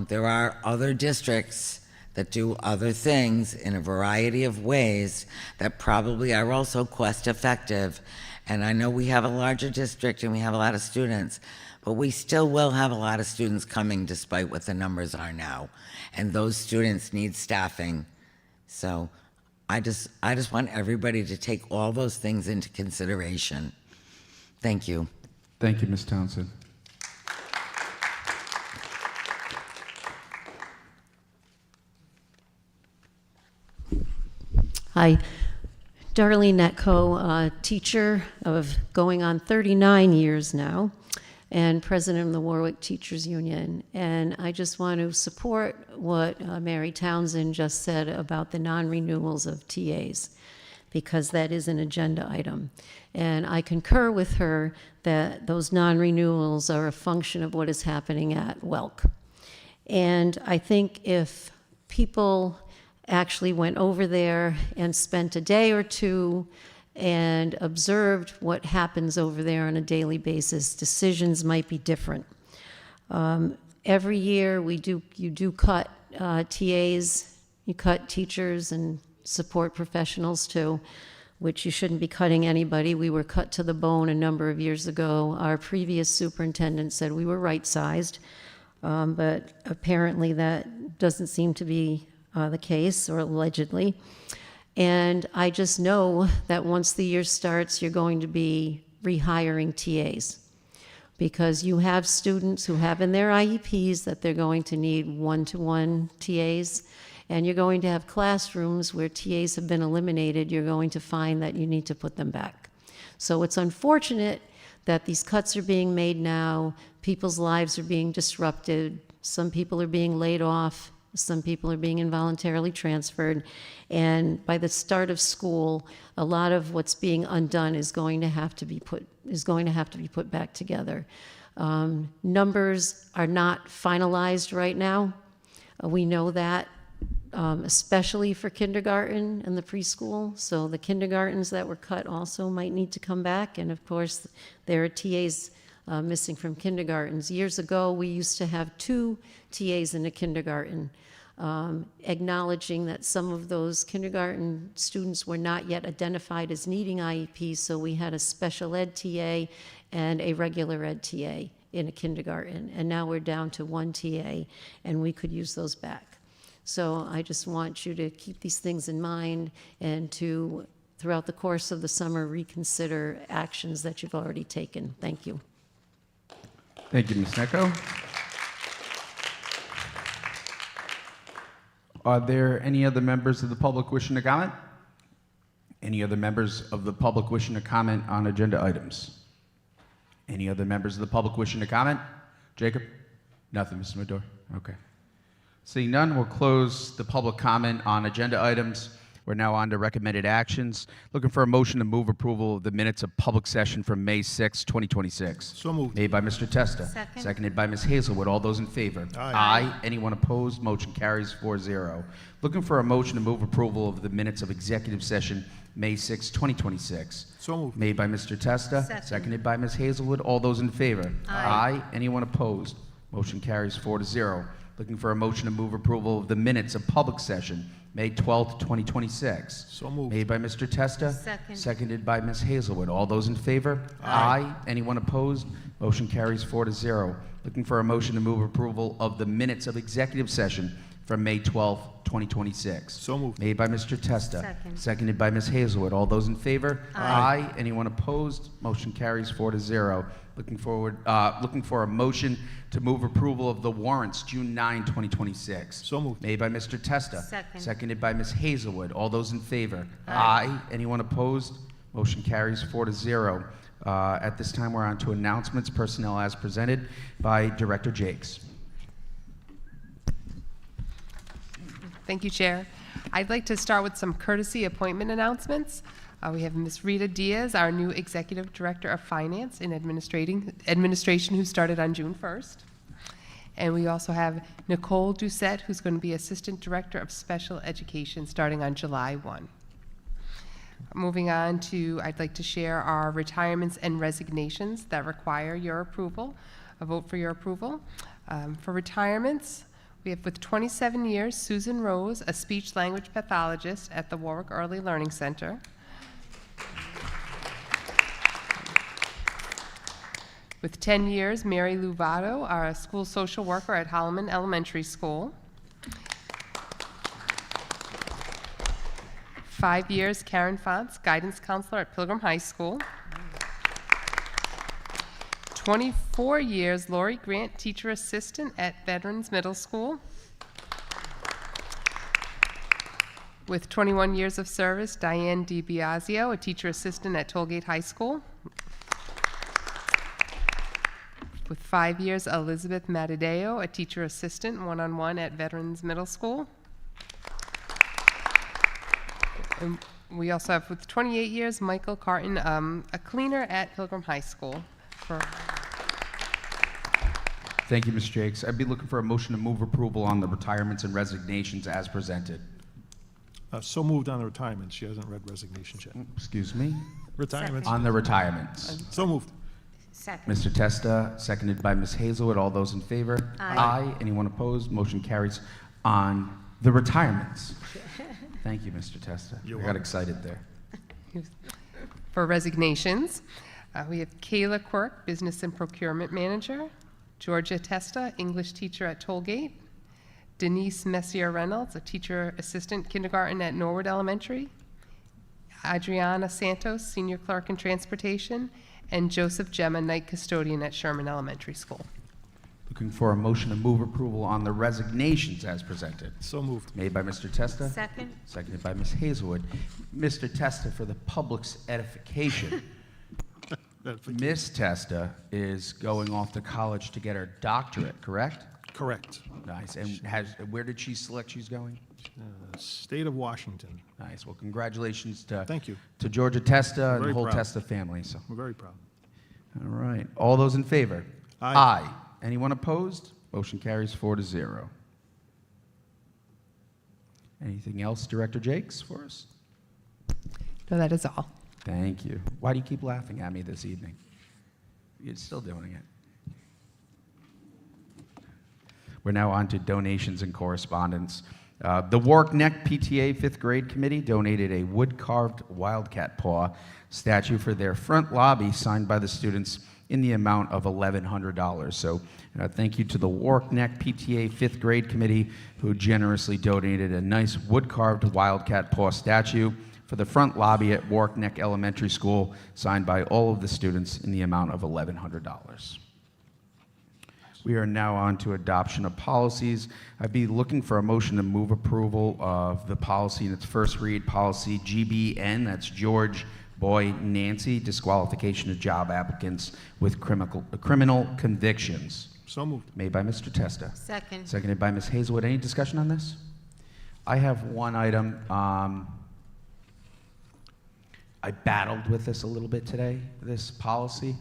There are other districts that do other things in a variety of ways that probably are also cost effective. And I know we have a larger district and we have a lot of students, but we still will have a lot of students coming despite what the numbers are now. And those students need staffing. So I just want everybody to take all those things into consideration. Thank you. Thank you, Ms. Townsend. Hi, Darlene Netco, teacher of going on 39 years now, and president of the Warwick Teachers Union. And I just want to support what Mary Townsend just said about the non-renewals of TAs, because that is an agenda item. And I concur with her that those non-renewals are a function of what is happening at WELC. And I think if people actually went over there and spent a day or two and observed what happens over there on a daily basis, decisions might be different. Every year you do cut TAs, you cut teachers and support professionals too, which you shouldn't be cutting anybody. We were cut to the bone a number of years ago. Our previous superintendent said we were right-sized, but apparently that doesn't seem to be the case, or allegedly. And I just know that once the year starts, you're going to be rehiring TAs, because you have students who have in their IEPs that they're going to need one-to-one TAs, and you're going to have classrooms where TAs have been eliminated. You're going to find that you need to put them back. So it's unfortunate that these cuts are being made now, people's lives are being disrupted, Some people are being laid off. Some people are being involuntarily transferred. And by the start of school, a lot of what's being undone is going to have to be put back together. Numbers are not finalized right now. We know that, especially for kindergarten and the preschool. So the kindergartens that were cut also might need to come back. And of course, there are TAs missing from kindergartens. Years ago, we used to have 2 TAs in a kindergarten, acknowledging that some of those kindergarten students were not yet identified as needing IEPs, so we had a special ed TA and a regular ed TA in a kindergarten. And now we're down to 1 TA, and we could use those back. So I just want you to keep these things in mind and to, throughout the course of the summer, reconsider actions that you've already taken. Thank you. Thank you, Ms. Necco. Are there any other members of the public wishing to comment? Any other members of the public wishing to comment on agenda items? Any other members of the public wishing to comment? Jacob? Nothing, Mr. Madore. Okay. Seeing none, we'll close the public comment on agenda items. We're now on to recommended actions. Looking for a motion to move approval of the minutes of public session from May 6, 2026. So moved. Made by Mr. Testa. Second. Seconded by Ms. Hazelwood. All those in favor? Aye. Anyone opposed? Motion carries 4-0. Looking for a motion to move approval of the minutes of executive session May 6, 2026. So moved. Made by Mr. Testa. Second. Seconded by Ms. Hazelwood. All those in favor? Aye. Anyone opposed? Motion carries 4-0. Looking for a motion to move approval of the minutes of public session May 12th, 2026. So moved. Made by Mr. Testa. Second. Seconded by Ms. Hazelwood. All those in favor? Aye. Anyone opposed? Motion carries 4-0. Looking for a motion to move approval of the minutes of executive session from May 12th, 2026. So moved. Made by Mr. Testa. Second. Seconded by Ms. Hazelwood. All those in favor? Aye. Anyone opposed? Motion carries 4-0. Looking for a motion to move approval of the warrants June 9, 2026. So moved. Made by Mr. Testa. Second. Seconded by Ms. Hazelwood. All those in favor? Aye. Anyone opposed? Motion carries 4-0. At this time, we're on to announcements, personnel as presented by Director Jakes. Thank you, Chair. I'd like to start with some courtesy appointment announcements. We have Ms. Rita Diaz, our new Executive Director of Finance and Administration, who started on June 1st. And we also have Nicole Doucette, who's going to be Assistant Director of Special Education starting on July 1. Moving on to, I'd like to share our retirements and resignations that require your approval, a vote for your approval. For retirements, we have with 27 years, Susan Rose, a speech-language pathologist at the Warwick Early Learning Center. With 10 years, Mary Lou Votto, our school social worker at Holloman Elementary School. 5 years, Karen Fonts, guidance counselor at Pilgrim High School. 24 years, Lori Grant, teacher assistant at Veterans Middle School. With 21 years of service, Diane DiBiasio, a teacher assistant at Tollgate High School. With 5 years, Elizabeth Matadeo, a teacher assistant, one-on-one at Veterans Middle School. And we also have, with 28 years, Michael Carton, a cleaner at Pilgrim High School. Thank you, Ms. Jakes. I'd be looking for a motion to move approval on the retirements and resignations as presented. So moved on the retirement. She hasn't read resignations yet. Excuse me? Retirements. On the retirements. So moved. Second. Mr. Testa, seconded by Ms. Hazelwood. All those in favor? Aye. Anyone opposed? Motion carries on the retirements. Thank you, Mr. Testa. I got excited there. For resignations, we have Kayla Quirk, Business and Procurement Manager. Georgia Testa, English teacher at Tollgate. Denise Messier Reynolds, a teacher assistant kindergarten at Norwood Elementary. Adriana Santos, senior clerk in transportation. And Joseph Gemma, night custodian at Sherman Elementary School. Looking for a motion to move approval on the resignations as presented. So moved. Made by Mr. Testa. Second. Seconded by Ms. Hazelwood. Mr. Testa, for the public's edification, Ms. Testa is going off to college to get her doctorate, correct? Correct. Nice. And where did she select she's going? State of Washington. Nice. Well, congratulations to Thank you. to Georgia Testa and the Very whole proud. Testa family. So, We're very proud. all right. All those in favor? Aye. Anyone opposed? Motion carries 4-0. Anything else, Director Jakes, for us? No, that is all. Thank you. Why do you keep laughing at me this evening? You're still doing it. We're now on to donations and correspondence. The Warwick Neck PTA 5th grade committee donated a wood-carved wildcat paw statue for their front lobby signed by the students in the amount of $1,100. So thank you to the Warwick Neck PTA 5th grade committee who generously donated a nice wood-carved wildcat paw statue for the front lobby at Warwick Neck Elementary School signed by all of the students in the amount of $1,100. We are now on to adoption of policies. I'd be looking for a motion to move approval of the policy in its first read, policy GBN, that's George, Boy, Nancy, disqualification of job applicants with criminal convictions. So moved. Made by Mr. Testa. Second. Seconded by Ms. Hazelwood. Any discussion on this? I have one item. I battled with this a little bit today, this policy.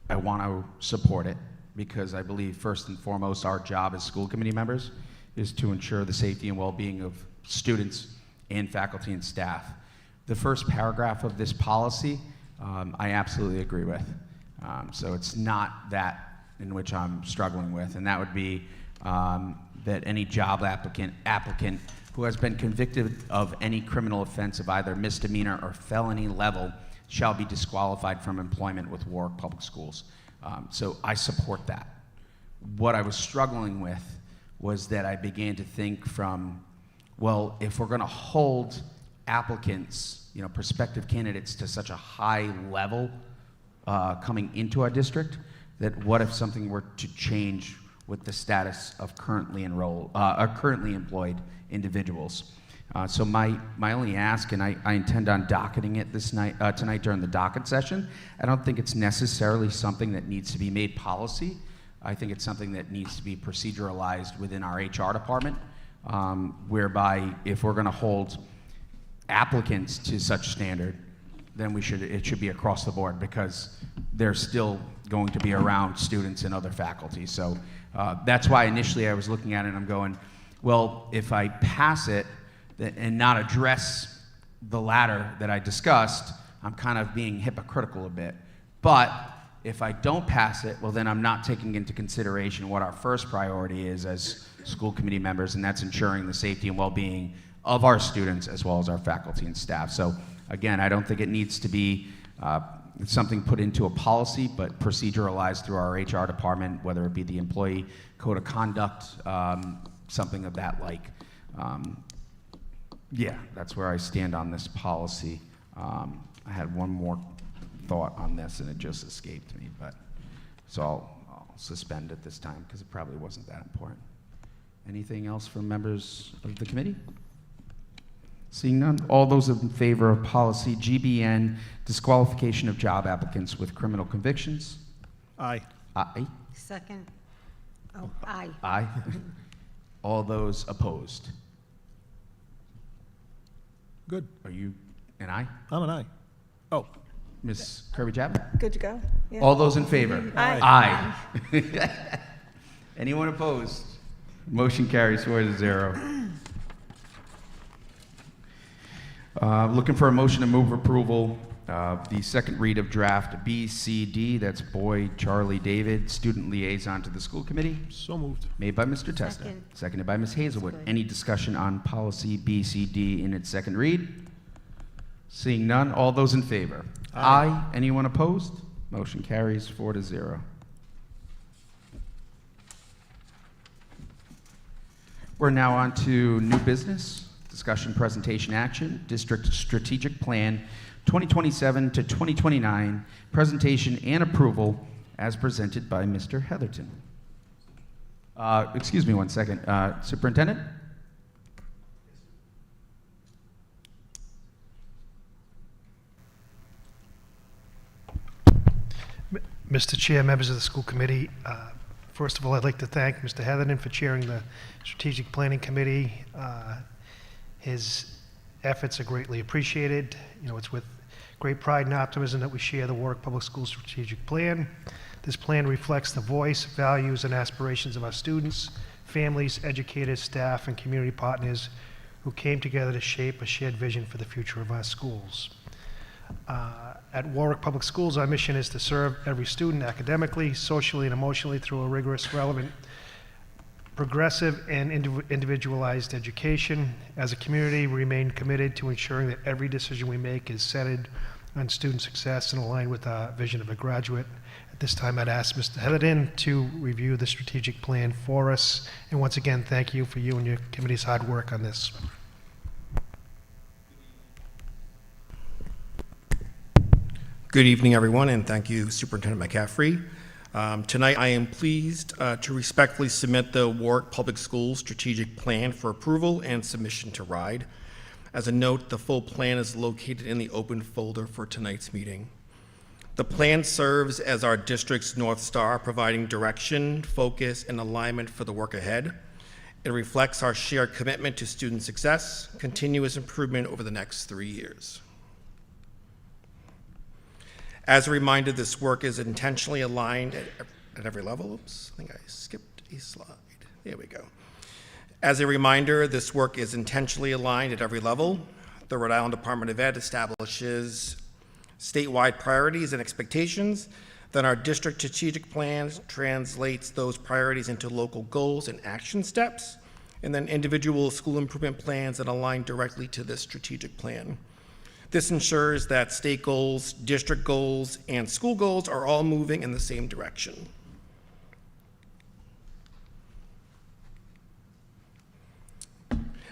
I want to support it because I believe first and foremost our job as school committee members is to ensure the safety and well-being of students and faculty and staff. The first paragraph of this policy I absolutely agree with. So it's not that in which I'm struggling with, and that would be that any job applicant who has been convicted of any criminal offense of either misdemeanor or felony level shall be disqualified from employment with Warwick Public Schools. So I support that. What I was struggling with was that I began to think from, well, if we're going to hold applicants, prospective candidates to such a high level coming into our district, that what if something were to change with the status of currently employed individuals? So my only ask, and I intend on docketing it tonight during the docket session. I don't think it's necessarily something that needs to be made policy. I think it's something that needs to be proceduralized within our HR department, whereby if we're going to hold applicants to such standard, then it should be across the board because they're still going to be around students and other faculty. So that's why initially I was looking at it and I'm going, well, if I pass it and not address the latter that I discussed, I'm kind of being hypocritical a bit. But if I don't pass it, well, then I'm not taking into consideration what our first priority is as school committee members, and that's ensuring the safety and well-being of our students as well as our faculty and staff. So again, I don't think it needs to be something put into a policy, but proceduralized through our HR department, whether it be the employee code of conduct, something of that like. Yeah, that's where I stand on this policy. I had one more thought on this and it just escaped me, but so I'll suspend it this time because it probably wasn't that important. Anything else from members of the committee? Seeing none, all those in favor of policy GBN, disqualification of job applicants with criminal convictions? Aye. Aye. Second. Oh, aye. Aye. All those opposed? Good. Are you an aye? I'm an aye. Oh. Ms. Kirby-Chapman? Good to go? Yeah. All those in favor? Aye. Aye. Anyone opposed? Motion carries 4-0. Looking for a motion to move approval of the second read of draft BCD, that's Boy, Charlie, David, student liaison to the school committee. So moved. Made by Mr. Testa. Second. Seconded by Ms. Hazelwood. Good. Any discussion on policy BCD in its second read? Seeing none, all those in favor? Aye. Anyone opposed? Motion carries 4-0. We're now on to new business, discussion, presentation, action, district strategic plan 2027 to 2029, presentation and approval as presented by Mr. Heatherton. Excuse me one second. Superintendent? Mr. Chair, members of the school committee, First of all, I'd like to thank Mr. Heatherton for chairing the Strategic Planning Committee. His efforts are greatly appreciated. You know, it's with great pride and optimism that we share the Warwick Public Schools Strategic Plan. This plan reflects the voice, values, and aspirations of our students, families, educators, staff, and community partners who came together to shape a shared vision for the future of our schools. At Warwick Public Schools, our mission is to serve every student academically, socially, and emotionally through a rigorous, relevant, progressive, and individualized education. As a community, we remain committed to ensuring that every decision we make is centered on student success and aligned with our vision of a graduate. At this time, I'd ask Mr. Heatherton to review the strategic plan for us. And once again, thank you for you and your committee's hard work on this. Good evening, everyone, and thank you, Superintendent McCaffrey. Tonight, I am pleased to respectfully submit the Warwick Public Schools Strategic Plan for approval and submission to RIDE. As a note, the full plan is located in the open folder for tonight's meeting. The plan serves as our district's North Star, providing direction, focus, and alignment for the work ahead. It reflects our shared commitment to student success, continuous improvement over the next 3 years. As a reminder, this work is intentionally aligned at every level. Oops, I think I skipped a slide. There we go. As a reminder, this work is intentionally aligned at every level. The Rhode Island Department of Ed establishes statewide priorities and expectations. Then our district strategic plan translates those priorities into local goals and action steps, and then individual school improvement plans that align directly to this strategic plan. This ensures that state goals, district goals, and school goals are all moving in the same direction.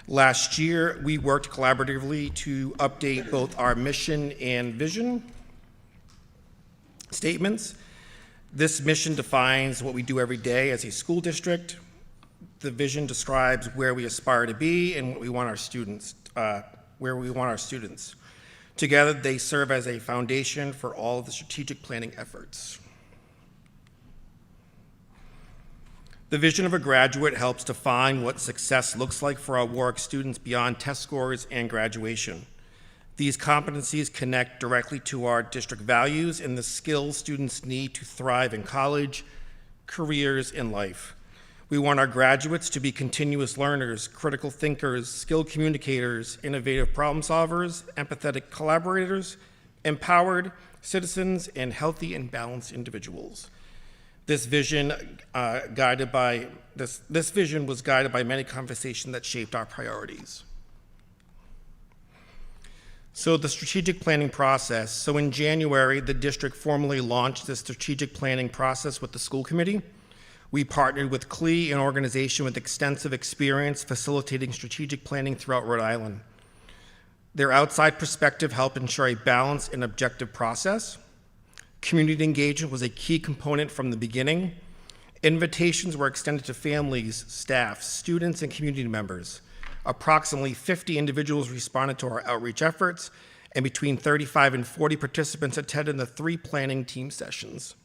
Last year, we worked collaboratively to update both our mission and vision statements. This mission defines what we do every day as a school district. The vision describes where we aspire to be and what we want our students, Together, they serve as a foundation for all of the strategic planning efforts. The vision of a graduate helps define what success looks like for our Warwick students beyond test scores and graduation. These competencies connect directly to our district values and the skills students need to thrive in college, careers, and life. We want our graduates to be continuous learners, critical thinkers, skilled communicators, innovative problem solvers, empathetic collaborators, empowered citizens, and healthy and balanced individuals. This vision was guided by many conversations that shaped our priorities. So the strategic planning process. So in January, the district formally launched the strategic planning process with the school committee. We partnered with CLE, an organization with extensive experience facilitating strategic planning throughout Rhode Island. Their outside perspective helped ensure a balanced and objective process. Community engagement was a key component from the beginning. Invitations were extended to families, staff, students, and community members. Approximately 50 individuals responded to our outreach efforts, and between 35 and 40 participants attended the 3 planning team sessions.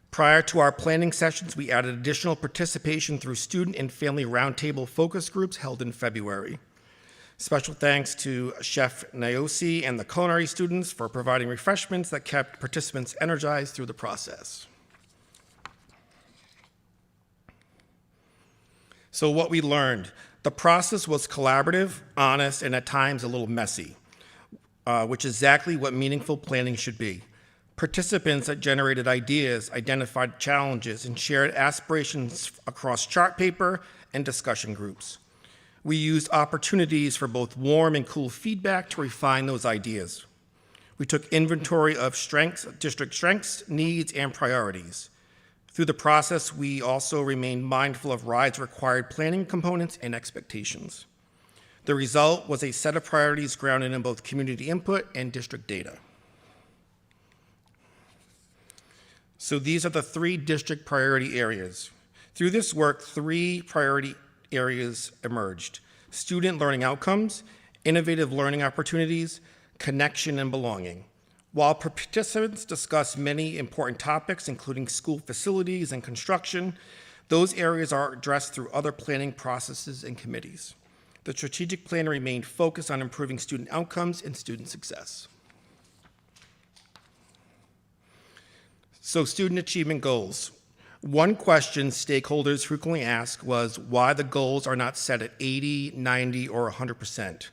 Prior to our planning sessions, we added additional participation through student and family roundtable focus groups held in February. Special thanks to Chef Naosi and the culinary students for providing refreshments that kept participants energized through the process. So what we learned, the process was collaborative, honest, and at times a little messy, which is exactly what meaningful planning should be. Participants that generated ideas, identified challenges, and shared aspirations across chart paper and discussion groups. We used opportunities for both warm and cool feedback to refine those ideas. We took inventory of strengths, district strengths, needs, and priorities. Through the process, we also remained mindful of RIDE's required planning components and expectations. The result was a set of priorities grounded in both community input and district data. So these are the 3 district priority areas. Through this work, 3 priority areas emerged: student learning outcomes, innovative learning opportunities, connection and belonging. While participants discussed many important topics, including school facilities and construction, those areas are addressed through other planning processes and committees. The strategic plan remained focused on improving student outcomes and student success. So, student achievement goals. One question stakeholders frequently ask was why the goals are not set at 80, 90, or 100%.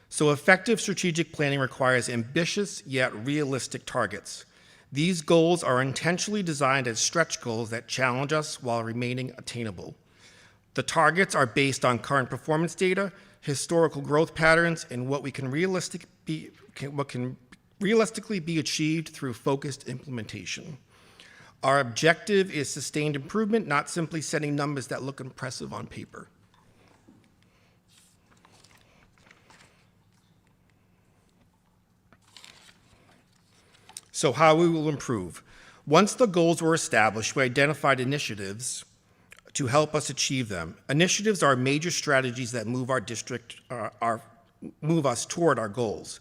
So effective strategic planning requires ambitious yet realistic targets. These goals are intentionally designed as stretch goals that challenge us while remaining attainable. The targets are based on current performance data, historical growth patterns, and what can realistically be achieved through focused implementation. Our objective is sustained improvement, not simply setting numbers that look impressive on paper. So how we will improve. Once the goals were established, we identified initiatives to help us achieve them. Initiatives are major strategies that move our district, move us toward our goals.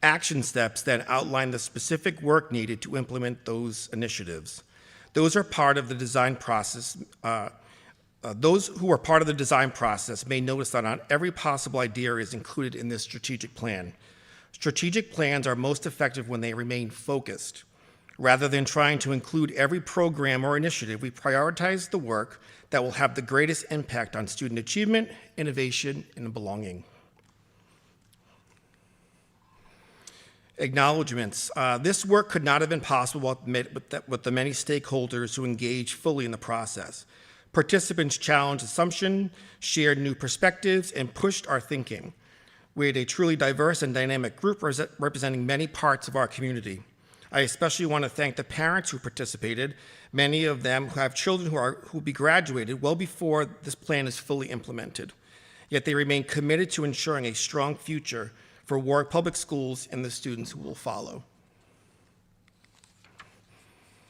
Action steps then outline the specific work needed to implement those initiatives. Those are part of the design process. Those who are part of the design process may notice that not every possible idea is included in this strategic plan. Strategic plans are most effective when they remain focused. Rather than trying to include every program or initiative, we prioritize the work that will have the greatest impact on student achievement, innovation, and belonging. Acknowledgements. This work could not have been possible with the many stakeholders who engaged fully in the process. Participants challenged assumptions, shared new perspectives, and pushed our thinking. We had a truly diverse and dynamic group representing many parts of our community. I especially want to thank the parents who participated, many of them who have children who will be graduated well before this plan is fully implemented. Yet they remain committed to ensuring a strong future for Warwick Public Schools and the students who will follow.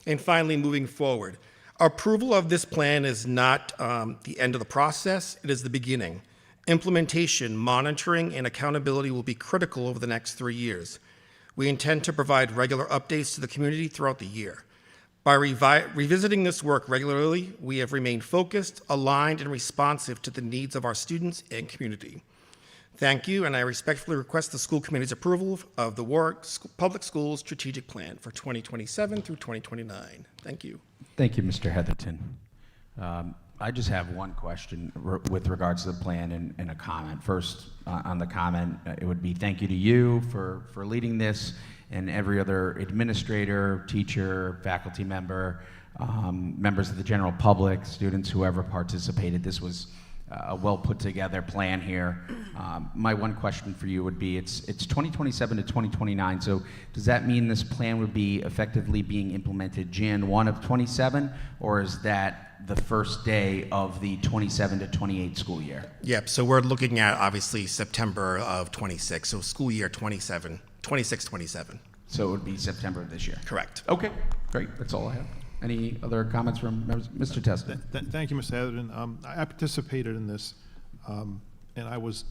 And finally, moving forward, approval of this plan is not the end of the process, it is the beginning. Implementation, monitoring, and accountability will be critical over the next 3 years. We intend to provide regular updates to the community throughout the year. By revisiting this work regularly, we have remained focused, aligned, and responsive to the needs of our students and community. Thank you, and I respectfully request the school committee's approval of the Warwick Public Schools Strategic Plan for 2027 through 2029. Thank you. Thank you, Mr. Heatherton. I just have one question with regards to the plan and a comment. First, on the comment, it would be thank you to you for leading this and every other administrator, teacher, faculty member, members of the general public, students, whoever participated. This was a well put together plan here. My one question for you would be, it's 2027 to 2029, so does that mean this plan would be effectively being implemented Jan 1 of 27, or is that the first day of the 27 to 28 school year? Yep, so we're looking at obviously September of 26, so school year 26-27. So it would be September of this year? Correct. Okay, great, that's all I have. Any other comments from members? Mr. Testa? Thank you, Mr. Heatherton. I participated in this, and I was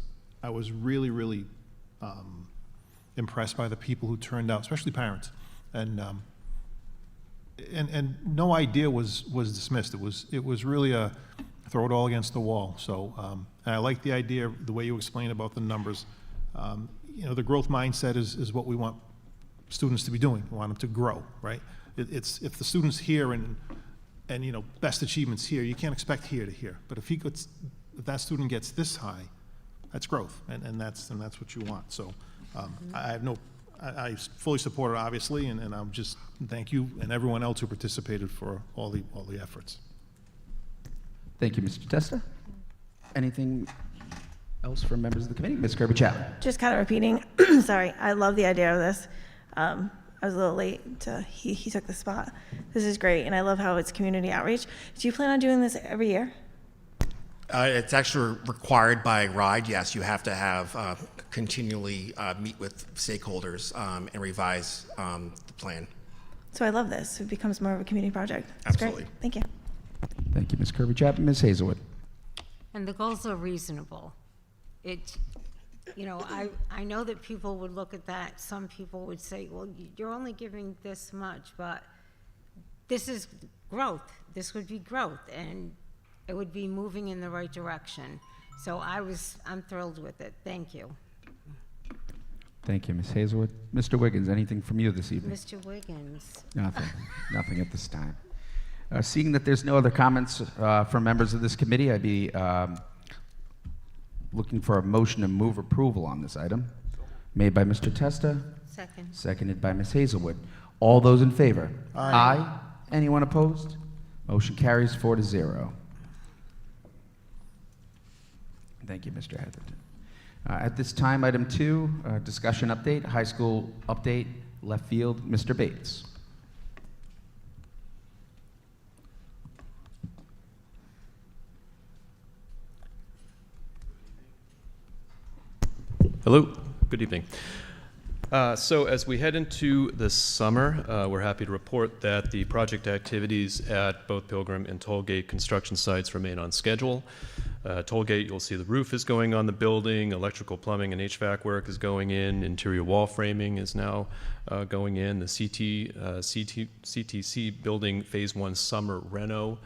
really impressed by the people who turned out, especially parents, and no idea was dismissed. It was really a throw it all against the wall. So and I like the idea, the way you explained about the numbers. You know, the growth mindset is what we want students to be doing. We want them to grow, right? It's if the student's here and you know, best achievements here, you can't expect here to here. But if that student gets this high, that's growth, and that's what you want. So I fully support it, obviously, and I'll just thank you and everyone else who participated for all the efforts. Thank you, Mr. Testa. Anything else from members of the committee? Ms. Kirby-Chapman. Just kind of repeating, sorry, I love the idea of this. I was a little late to, he took the spot. This is great, and I love how it's community outreach. Do you plan on doing this every year? It's actually required by RIDE. Yes, you have to have continually meet with stakeholders and revise the plan. So I love this. It becomes more of a community project. That's Absolutely. Great. Thank you. Thank you, Ms. Kirby-Chapman. Ms. Hazelwood. And the goals are reasonable. You know, I know that people would look at that, some people would say, well, you're only giving this much, but this is growth. This would be growth, and it would be moving in the right direction. So I'm thrilled with it. Thank you. Thank you, Ms. Hazelwood. Mr. Wiggins, anything from you this evening? Mr. Wiggins. Nothing. Nothing at this time. Seeing that there's no other comments from members of this committee, I'd be looking for a motion to move approval on this item. Made by Mr. Testa. Second. Seconded by Ms. Hazelwood. All those in favor? Aye. Anyone opposed? Motion carries 4-0. Thank you, Mr. Heatherton. At this time, item 2, discussion update, high school update, left field, Mr. Bates. Hello, good evening. So as we head into the summer, we're happy to report that the project activities at both Pilgrim and Tollgate construction sites remain on schedule. Tollgate, you'll see the roof is going on the building, electrical, plumbing, and HVAC work is going in, interior wall framing is now going in. The CTC building Phase 1 summer reno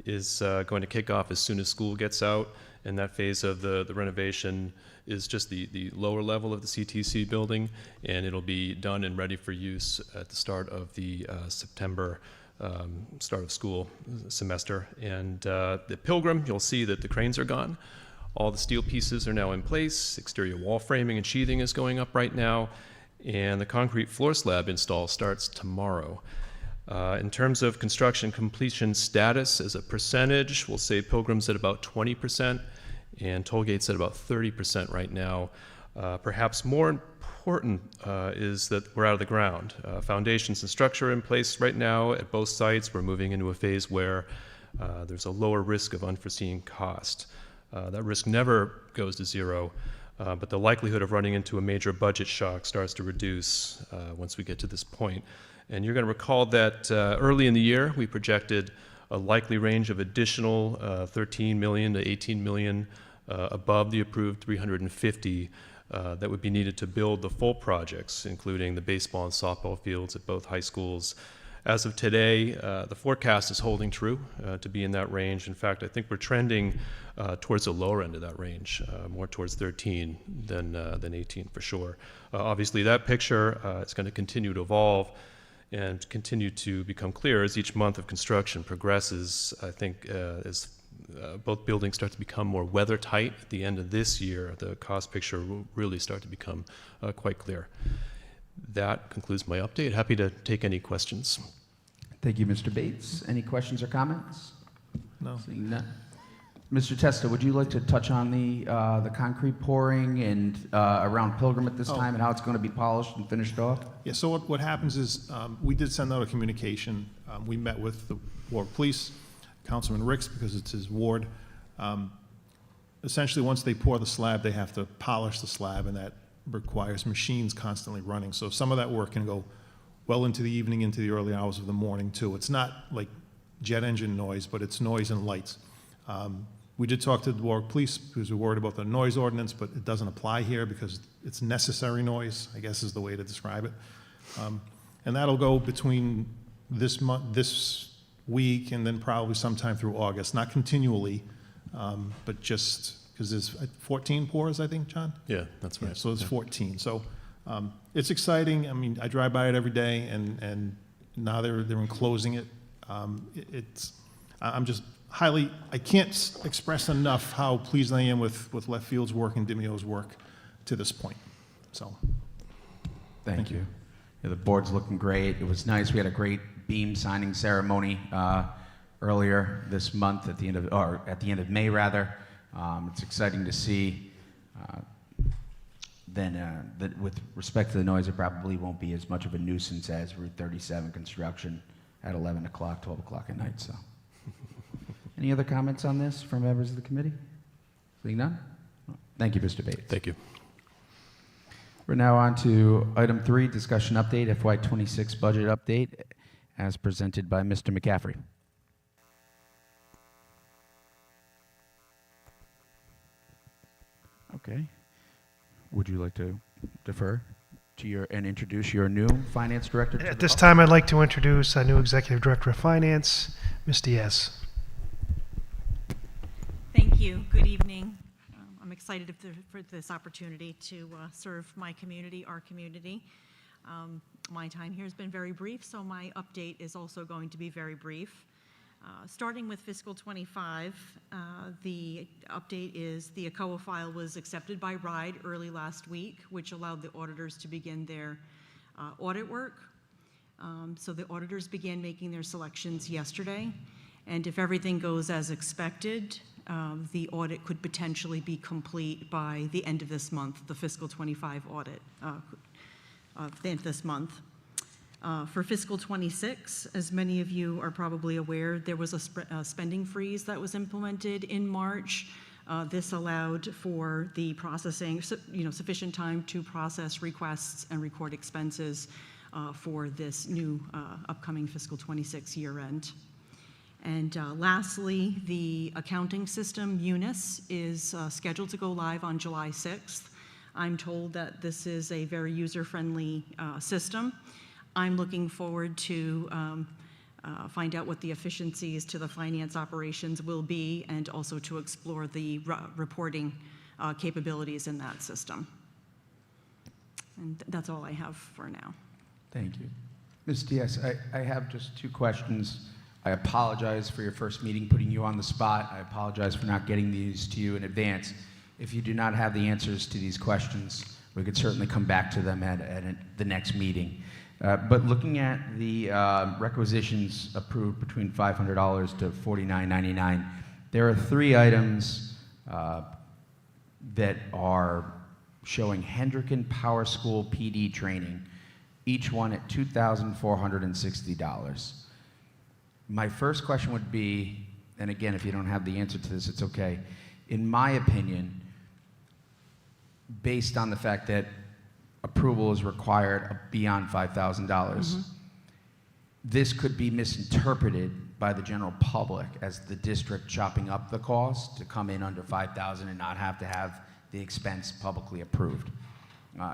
is going to kick off as soon as school gets out, and that phase of the renovation is just the lower level of the CTC building, and it'll be done and ready for use at the start of the September start of school semester. And the Pilgrim, you'll see that the cranes are gone. All the steel pieces are now in place. Exterior wall framing and sheathing is going up right now, and the concrete floor slab install starts tomorrow. In terms of construction completion status as a percentage, we'll say Pilgrim's at about 20%, and Tollgate's at about 30% right now. Perhaps more important is that we're out of the ground. Foundations and structure are in place right now at both sites. We're moving into a phase where there's a lower risk of unforeseen cost. That risk never goes to zero, but the likelihood of running into a major budget shock starts to reduce once we get to this point. And you're going to recall that early in the year, we projected a likely range of additional 13 million to 18 million above the approved 350 that would be needed to build the full projects, including the baseball and softball fields at both high schools. As of today, the forecast is holding true to be in that range. In fact, I think we're trending towards the lower end of that range, more towards 13 than 18 for sure. Obviously, that picture is going to continue to evolve and continue to become clear as each month of construction progresses. I think as both buildings start to become more weather tight at the end of this year, the cost picture will really start to become quite clear. That concludes my update. Happy to take any questions. Thank you, Mr. Bates. Any questions or comments? No. Seeing none. Mr. Testa, would you like to touch on the concrete pouring and around Pilgrim at this time and how it's going to be polished and finished off? Yeah, so what happens is we did send out a communication. We met with the Warwick Police, Councilman Ricks, because it's his ward. Essentially, once they pour the slab, they have to polish the slab, and that requires machines constantly running. So some of that work can go well into the evening, into the early hours of the morning, too. It's not like jet engine noise, but it's noise and lights. We did talk to the Warwick Police because we're worried about the noise ordinance, but it doesn't apply here because it's necessary noise, I guess is the way to describe it. And that'll go between this week and then probably sometime through August, not continually, but just because there's 14 pours, I think, John? Yeah, that's right. Yeah, so it's 14. So it's exciting. I mean, I drive by it every day, and now they're enclosing it. I'm just I can't express enough how pleased I am with Left Field's work and Dimio's work to this point. So, Thank you. Yeah, the board's looking great. It was nice. We had a great beam signing ceremony earlier this month at the end of May rather. It's exciting to see. That with respect to the noise, it probably won't be as much of a nuisance as Route 37 construction at 11 o'clock, 12 o'clock at night. So. Any other comments on this from members of the committee? Seeing none? Thank you, Mr. Bates. Thank you. We're now on to item 3, discussion update, FY26 budget update, as presented by Mr. McCaffrey. Okay. would you like to defer to your and introduce your new finance director? To At the this public? time, I'd like to introduce our new Executive Director of Finance, Ms. Diaz. Thank you. Good evening. I'm excited for this opportunity to serve my community, our community. My time here has been very brief, so my update is also going to be very brief. Starting with fiscal 25, the update is the ACOA file was accepted by RIDE early last week, which allowed the auditors to begin their audit work. So the auditors began making their selections yesterday, and if everything goes as expected, the audit could potentially be complete by the end of this month, the fiscal 25 audit, the end of this month. For fiscal 26, as many of you are probably aware, there was a spending freeze that was implemented in March. This allowed for the processing, sufficient time to process requests and record expenses for this new upcoming fiscal 26 year end. And lastly, the accounting system, Munis, is scheduled to go live on July 6th. I'm told that this is a very user-friendly system. I'm looking forward to find out what the efficiencies to the finance operations will be, and also to explore the reporting capabilities in that system. And that's all I have for now. Thank you. Ms. Diaz, I have just two questions. I apologize for your first meeting, putting you on the spot. I apologize for not getting these to you in advance. If you do not have the answers to these questions, we could certainly come back to them at the next meeting. But looking at the requisitions approved between $500 to $49.99, there are three items that are showing Hendricken Power School PD training, each one at $2,460. My first question would be, and again, if you don't have the answer to this, it's okay. In my opinion, based on the fact that approval is required beyond $5,000, this could be misinterpreted by the general public as the district chopping up the cost to come in under $5,000 and not have to have the expense publicly approved.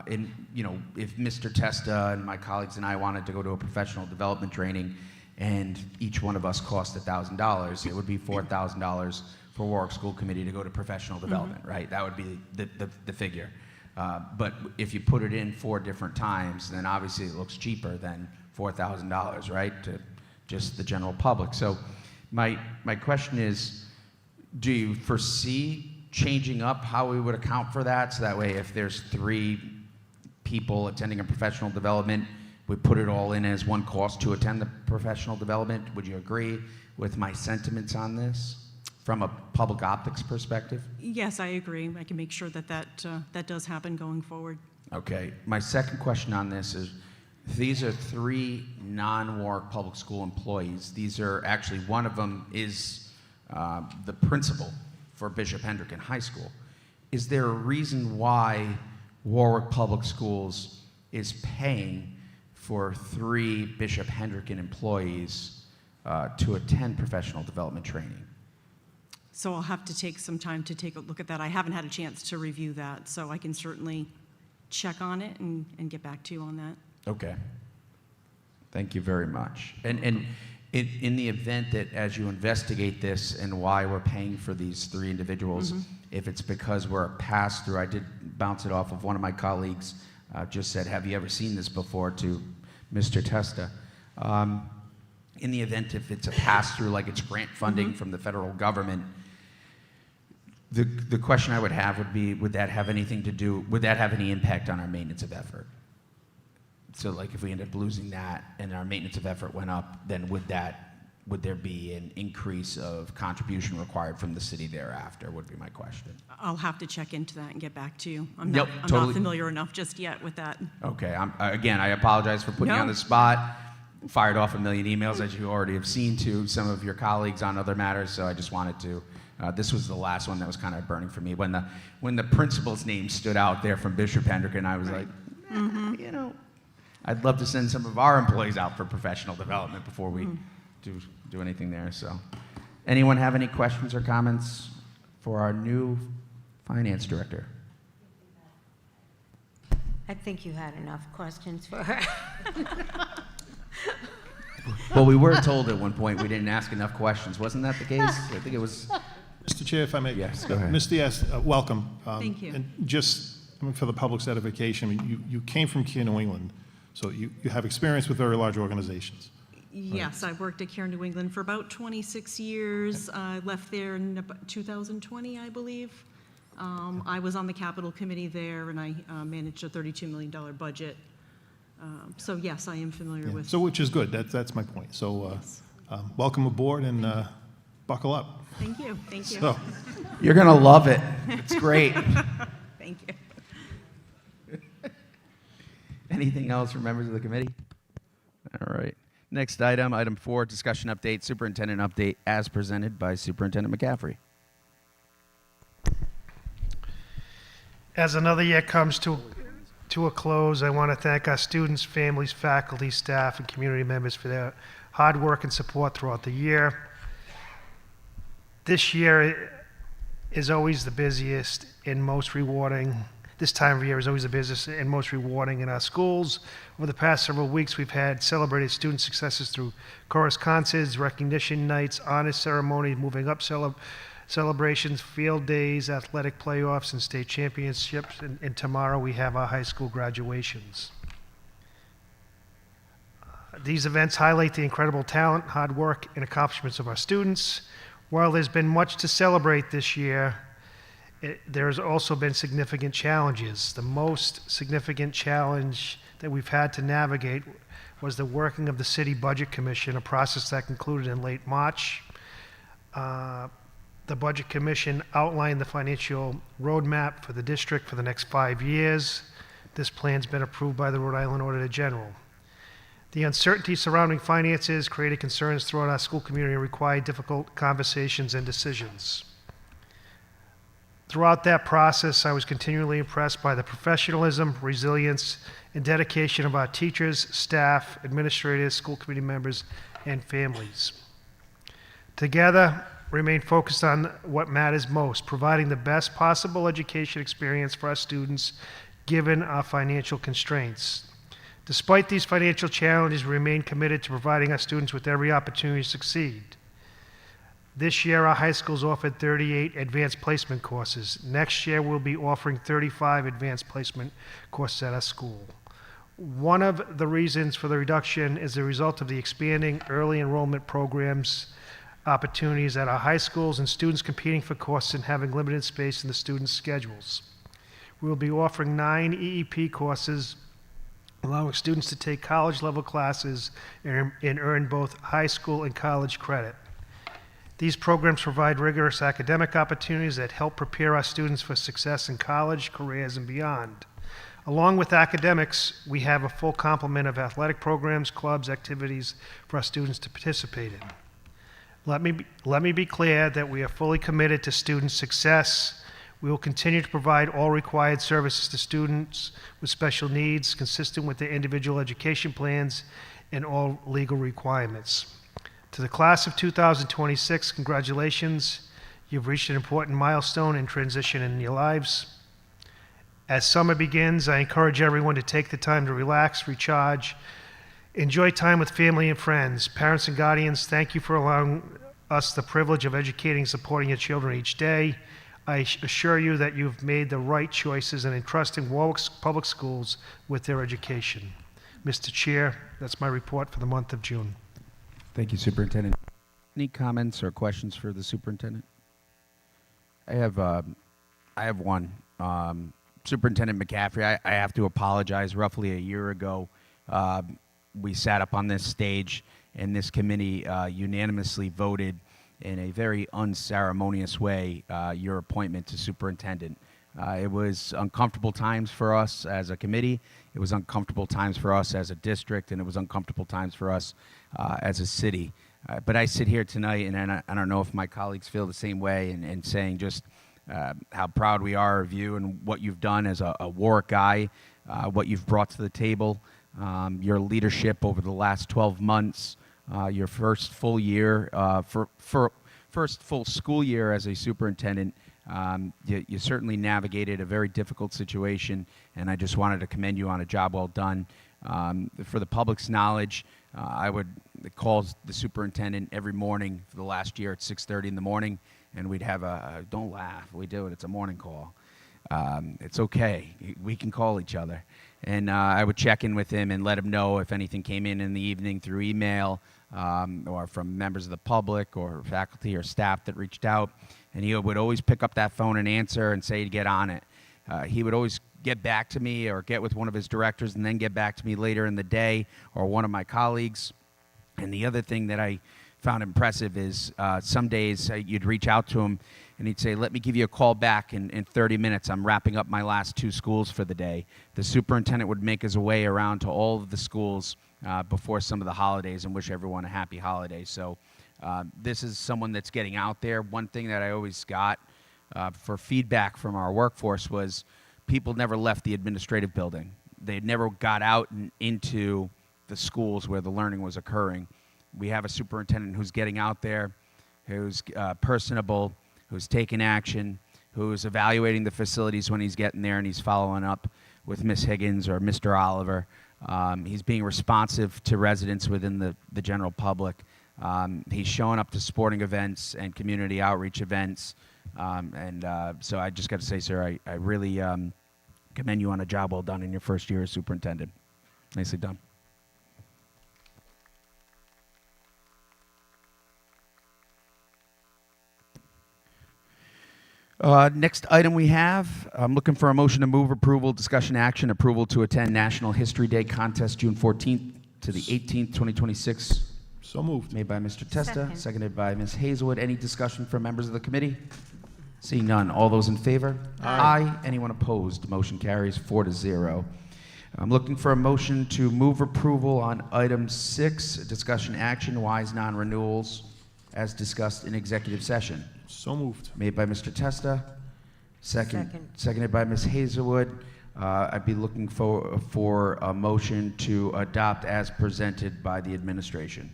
If Mr. Testa and my colleagues and I wanted to go to a professional development training and each one of us cost $1,000, it would be $4,000 for Warwick School Committee to go to professional development, right? That would be the figure. But if you put it in 4 different times, then obviously it looks cheaper than $4,000, right, to just the general public. So my question is, do you foresee changing up how we would account for that? So that way, if there's 3 people attending a professional development, we put it all in as one cost to attend the professional development. Would you agree with my sentiments on this from a public optics perspective? Yes, I agree. I can make sure that does happen going forward. Okay. My second question on this is, these are 3 non-Warwick public school employees. These are actually, one of them is the principal for Bishop Hendricken High School. Is there a reason why Warwick Public Schools is paying for 3 Bishop Hendricken employees to attend professional development training? So I'll have to take some time to take a look at that. I haven't had a chance to review that, so I can certainly check on it and get back to you on that. Okay. Thank you very much. And in the event that as you investigate this and why we're paying for these 3 individuals, if it's because we're a pass-through, I did bounce it off of one of my colleagues, just said, have you ever seen this before, to Mr. Testa. In the event if it's a pass-through, like it's grant funding from the federal government, the question I would have would be, would that have any impact on our maintenance of effort? So like if we ended up losing that and our maintenance of effort went up, then would there be an increase of contribution required from the city thereafter, would be my question. I'll have to check into that and get back to you. I'm Yep, not totally. familiar enough just yet with that. Okay, again, I apologize for putting you on the spot. Fired off a million emails, as you already have seen, to some of your colleagues on other matters, so I just wanted to, this was the last one that was kind of burning for me. When the principal's name stood out there from Bishop Hendricken, I was like, I'd love to send some of our employees out for professional development before we do anything there. So, anyone have any questions or comments for our new finance director? I think you had enough questions for her. Well, we were told at one point we didn't ask enough questions. Wasn't that the case? I think it was. Mr. Chair, if I may. Yes, go ahead. Ms. Diaz, welcome. Thank you. And just for the public's edification, I mean, you came from Care New England, so you have experience with very large organizations. Yes, I've worked at Care New England for about 26 years. I left there in about 2020, I believe. I was on the Capital Committee there, and I managed a $32 million budget. So yes, I am familiar with. So which is good. That's my point. So Yes. welcome aboard and buckle up. Thank you, thank you. So, You're going to love it. It's great. Thank you. Anything else from members of the committee? All right. Next item, item 4, discussion update, superintendent update as presented by Superintendent McCaffrey. As another year comes to a close, I want to thank our students, families, faculty, staff, and community members for their hard work and support throughout the year. This year is always the busiest and most rewarding. This time of year is always the busiest and most rewarding in our schools. Over the past several weeks, we've had celebrated student successes through chorus concerts, recognition nights, honor ceremonies, moving up celebrations, field days, athletic playoffs, and state championships. And tomorrow we have our high school graduations. These events highlight the incredible talent, hard work, and accomplishments of our students. While there's been much to celebrate this year, there's also been significant challenges. The most significant challenge that we've had to navigate was the working of the City Budget Commission, a process that concluded in late March. The Budget Commission outlined the financial roadmap for the district for the next 5 years. This plan's been approved by the Rhode Island Auditor General. The uncertainty surrounding finances created concerns throughout our school community and required difficult conversations and decisions. Throughout that process, I was continually impressed by the professionalism, resilience, and dedication of our teachers, staff, administrators, school committee members, and families. Together, remain focused on what matters most, providing the best possible education experience for our students, given our financial constraints. Despite these financial challenges, we remain committed to providing our students with every opportunity to succeed. This year, our high schools offered 38 advanced placement courses. Next year, we'll be offering 35 advanced placement courses at our school. One of the reasons for the reduction is the result of the expanding early enrollment programs opportunities at our high schools and students competing for courses and having limited space in the students' schedules. We will be offering 9 EEP courses, allowing students to take college-level classes and earn both high school and college credit. These programs provide rigorous academic opportunities that help prepare our students for success in college, careers, and beyond. Along with academics, we have a full complement of athletic programs, clubs, activities for our students to participate in. Let me be clear that we are fully committed to student success. We will continue to provide all required services to students with special needs consistent with their individual education plans and all legal requirements. To the class of 2026, congratulations. You've reached an important milestone and transition in your lives. As summer begins, I encourage everyone to take the time to relax, recharge, enjoy time with family and friends. Parents and guardians, thank you for allowing us the privilege of educating and supporting your children each day. I assure you that you've made the right choices in entrusting Warwick's public schools with their education. Mr. Chair, that's my report for the month of June. Thank you, Superintendent. Any comments or questions for the superintendent? I have one. Superintendent McCaffrey, I have to apologize. Roughly a year ago, we sat up on this stage, and this committee unanimously voted in a very unceremonious way your appointment to superintendent. It was uncomfortable times for us as a committee. It was uncomfortable times for us as a district, and it was uncomfortable times for us as a city. But I sit here tonight, and I don't know if my colleagues feel the same way, and saying just how proud we are of you and what you've done as a Warwick guy, what you've brought to the table, your leadership over the last 12 months, your first full year, first full school year as a superintendent. You certainly navigated a very difficult situation, and I just wanted to commend you on a job well done. For the public's knowledge, I would call the superintendent every morning for the last year at 6:30 in the morning, and we'd have don't laugh, we do it, it's a morning call. It's okay, we can call each other. And I would check in with him and let him know if anything came in the evening through email or from members of the public or faculty or staff that reached out. And he would always pick up that phone and answer and say to get on it. He would always get back to me or get with one of his directors and then get back to me later in the day or one of my colleagues. And the other thing that I found impressive is some days you'd reach out to him and he'd say, let me give you a call back in 30 minutes. I'm wrapping up my last 2 schools for the day. The superintendent would make his way around to all of the schools before some of the holidays and wish everyone a happy holiday. So this is someone that's getting out there. One thing that I always got for feedback from our workforce was people never left the administrative building. They never got out and into the schools where the learning was occurring. We have a superintendent who's getting out there, who's personable, who's taking action, who's evaluating the facilities when he's getting there, and he's following up with Ms. Higgins or Mr. Oliver. He's being responsive to residents within the general public. He's showing up to sporting events and community outreach events. So I just got to say, sir, I really commend you on a job well done in your first year as superintendent. Nicely done. Next item we have, I'm looking for a motion to move approval, discussion action, approval to attend National History Day contest June 14th to the 18th, 2026. So moved. Made by Mr. Testa, Second. seconded by Ms. Hazelwood. Any discussion from members of the committee? Seeing none. All those in favor? Aye. Anyone opposed? Motion carries 4-0. I'm looking for a motion to move approval on item 6, discussion action, wise non-renewals, as discussed in executive session. So moved. Made by Mr. Testa, Second. seconded by Ms. Hazelwood. I'd be looking for a motion to adopt as presented by the administration.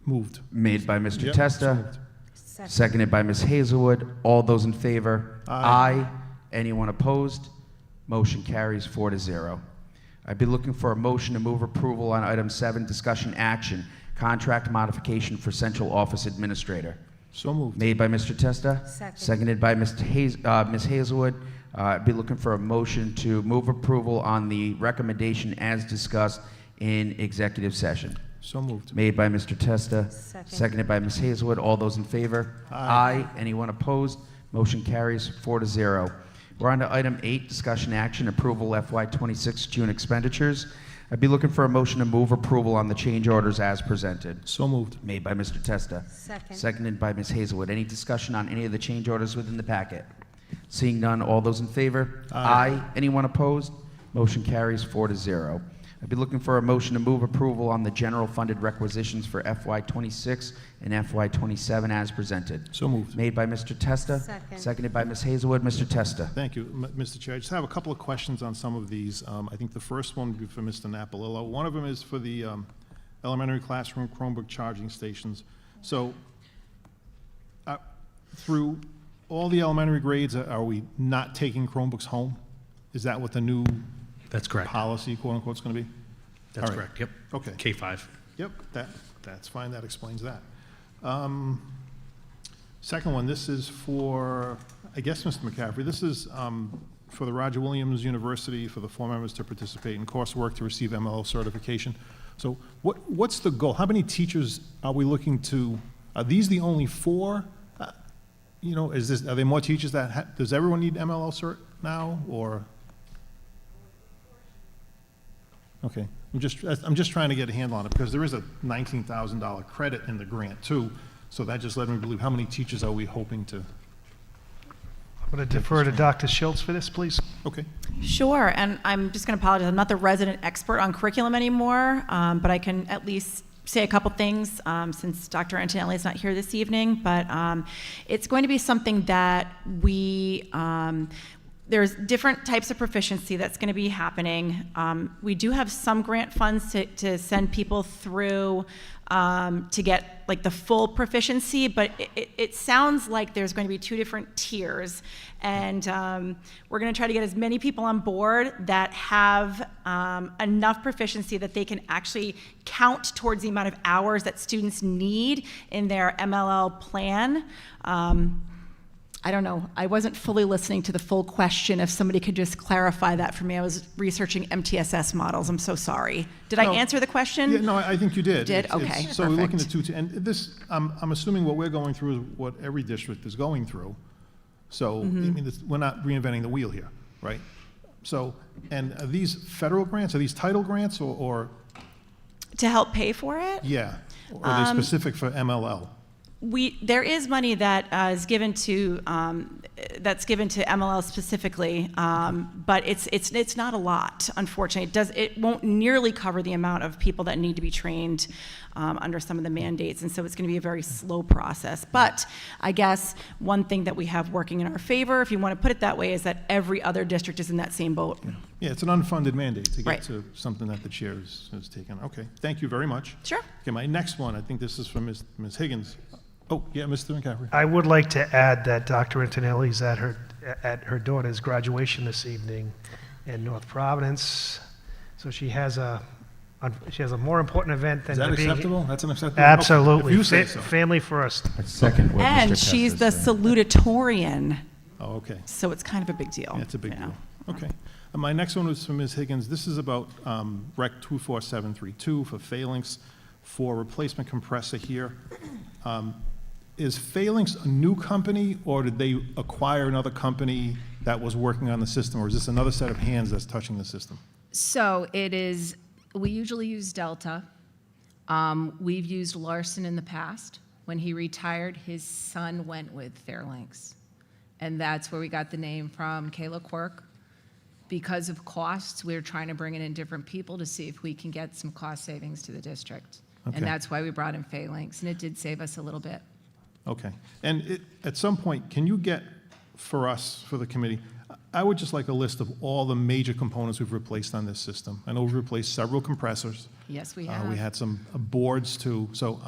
Moved. Made by Mr. Yep, Testa, so moved. seconded by Ms. Hazelwood. All those in favor? Aye. Anyone opposed? Motion carries 4-0. I'd be looking for a motion to move approval on item 7, discussion action, contract modification for central office administrator. So moved. Made by Mr. Testa, Second. seconded by Ms. Hazelwood. I'd be looking for a motion to move approval on the recommendation as discussed in executive session. So moved. Made by Mr. Testa, Second. seconded by Ms. Hazelwood. All those in favor? Aye. Anyone opposed? Motion carries 4-0. We're on to item 8, discussion action, approval FY26 June expenditures. I'd be looking for a motion to move approval on the change orders as presented. So moved. Made by Mr. Testa. Second. Seconded by Ms. Hazelwood. Any discussion on any of the change orders within the packet? Seeing none, all those in favor? Aye. Anyone opposed? Motion carries 4-0. I'd be looking for a motion to move approval on the general funded requisitions for FY26 and FY27 as presented. So moved. Made by Mr. Testa. Second. Seconded by Ms. Hazelwood. Mr. Testa. Thank you, Mr. Chair. I just have a couple of questions on some of these. I think the first one would be for Mr. Napolillo. One of them is for the elementary classroom Chromebook charging stations. So through all the elementary grades, are we not taking Chromebooks home? Is that what the new That's correct. policy, quote unquote, is going to be? That's All right. correct, yep. Okay. K-5. Yep, that's fine, that explains that. Second one, this is for, I guess, Mr. McCaffrey, this is for the Roger Williams University, for the 4 members to participate in coursework to receive MLO certification. So what's the goal? How many teachers are we looking to, are these the only 4? Are there more teachers that, does everyone need MLO cert now, or? Okay, I'm just trying to get a handle on it, because there is a $19,000 credit in the grant too, so that just led me to believe, how many teachers are we hoping to? I'm going to defer to Dr. Schultz for this, please. Okay. Sure, and I'm just going to apologize. I'm not the resident expert on curriculum anymore, but I can at least say a couple things since Dr. Antonelli is not here this evening. But it's going to be something that we there's different types of proficiency that's going to be happening. We do have some grant funds to send people through to get like the full proficiency, but it sounds like there's going to be 2 different tiers, and we're going to try to get as many people on board that have enough proficiency that they can actually count towards the amount of hours that students need in their MLL plan. I don't know. I wasn't fully listening to the full question. If somebody could just clarify that for me. I was researching MTSS models. I'm so sorry. Did I answer the question? Yeah, no, I think you did. Did? Okay, So we're looking at perfect. 2, and this, I'm assuming what we're going through is what every district is going through. So, I mean, we're not reinventing the wheel here, right? So, and are these federal grants? Are these title grants or To help pay for it? yeah, or are they specific for MLL? There is money that is given to that's given to MLL specifically, but it's not a lot, unfortunately. It won't nearly cover the amount of people that need to be trained under some of the mandates, and so it's going to be a very slow process. But I guess one thing that we have working in our favor, if you want to put it that way, is that every other district is in that same boat. Yeah, it's an unfunded mandate to get Right. to something that the chair has taken. Okay, thank you very much. Sure. Okay, my next one, I think this is from Ms. Higgins. Oh, yeah, Mr. McCaffrey. I would like to add that Dr. Antonelli's at her daughter's graduation this evening in North Providence, so she has a more important event than Is that to being- acceptable? That's an acceptable? Absolutely. If you say so. Family first. Second what Mr. And she's the Testa said. salutatorian, Oh, okay. so it's kind of a big deal. Yeah, it's a big you deal. know. Okay. My next one was from Ms. Higgins. This is about Rec 24732 for Phalanx for replacement compressor here. Is Phalanx a new company, or did they acquire another company that was working on the system, or is this another set of hands that's touching the system? So it is, we usually use Delta. We've used Larson in the past. When he retired, his son went with Phalanx. And that's where we got the name from, Kayla Quirk. Because of costs, we're trying to bring in different people to see if we can get some cost savings to the district. Okay. And that's why we brought in Phalanx, and it did save us a little bit. Okay. And at some point, can you get, for us, for the committee, I would just like a list of all the major components we've replaced on this system. I know we've replaced several compressors. Yes, we have. We had some boards too. So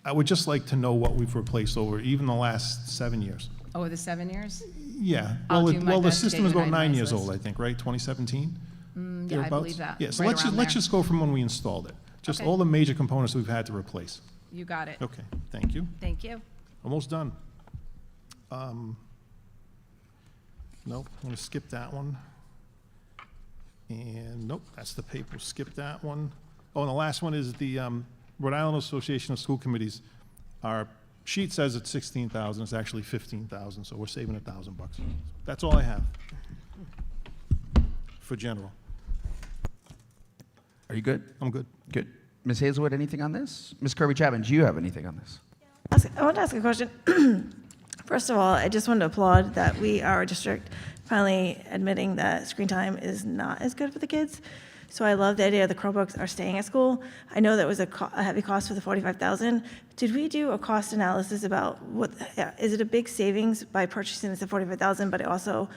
I would just like to know what we've replaced over even the last 7 years. Oh, the 7 years? Yeah. I'll Well, do my the best to system get is you about an 9 itemized years list. old, I think, right? 2017? Yeah, I Thereabouts? believe that. Yeah, so Right let's around just there. go from when we installed it. Just Okay. all the major components we've had to replace. You got it. Okay, thank you. Thank you. Almost done. Nope, I'm gonna skip that one. And nope, that's the paper, skip that one. Oh, and the last one is the Rhode Island Association of School Committees. Our sheet says it's 16,000, it's actually 15,000, so we're saving $1,000. That's all I have for general. Are you good? I'm good. Good. Ms. Hazelwood, anything on this? Ms. Kirby-Chapman, do you have anything on this? I want to ask a question. First of all, I just wanted to applaud that we, our district, finally admitting that screen time is not as good for the kids. So I love the idea the Chromebooks are staying at school. I know that was a heavy cost for the $45,000. Did we do a cost analysis about is it a big savings by purchasing this at $45,000, but also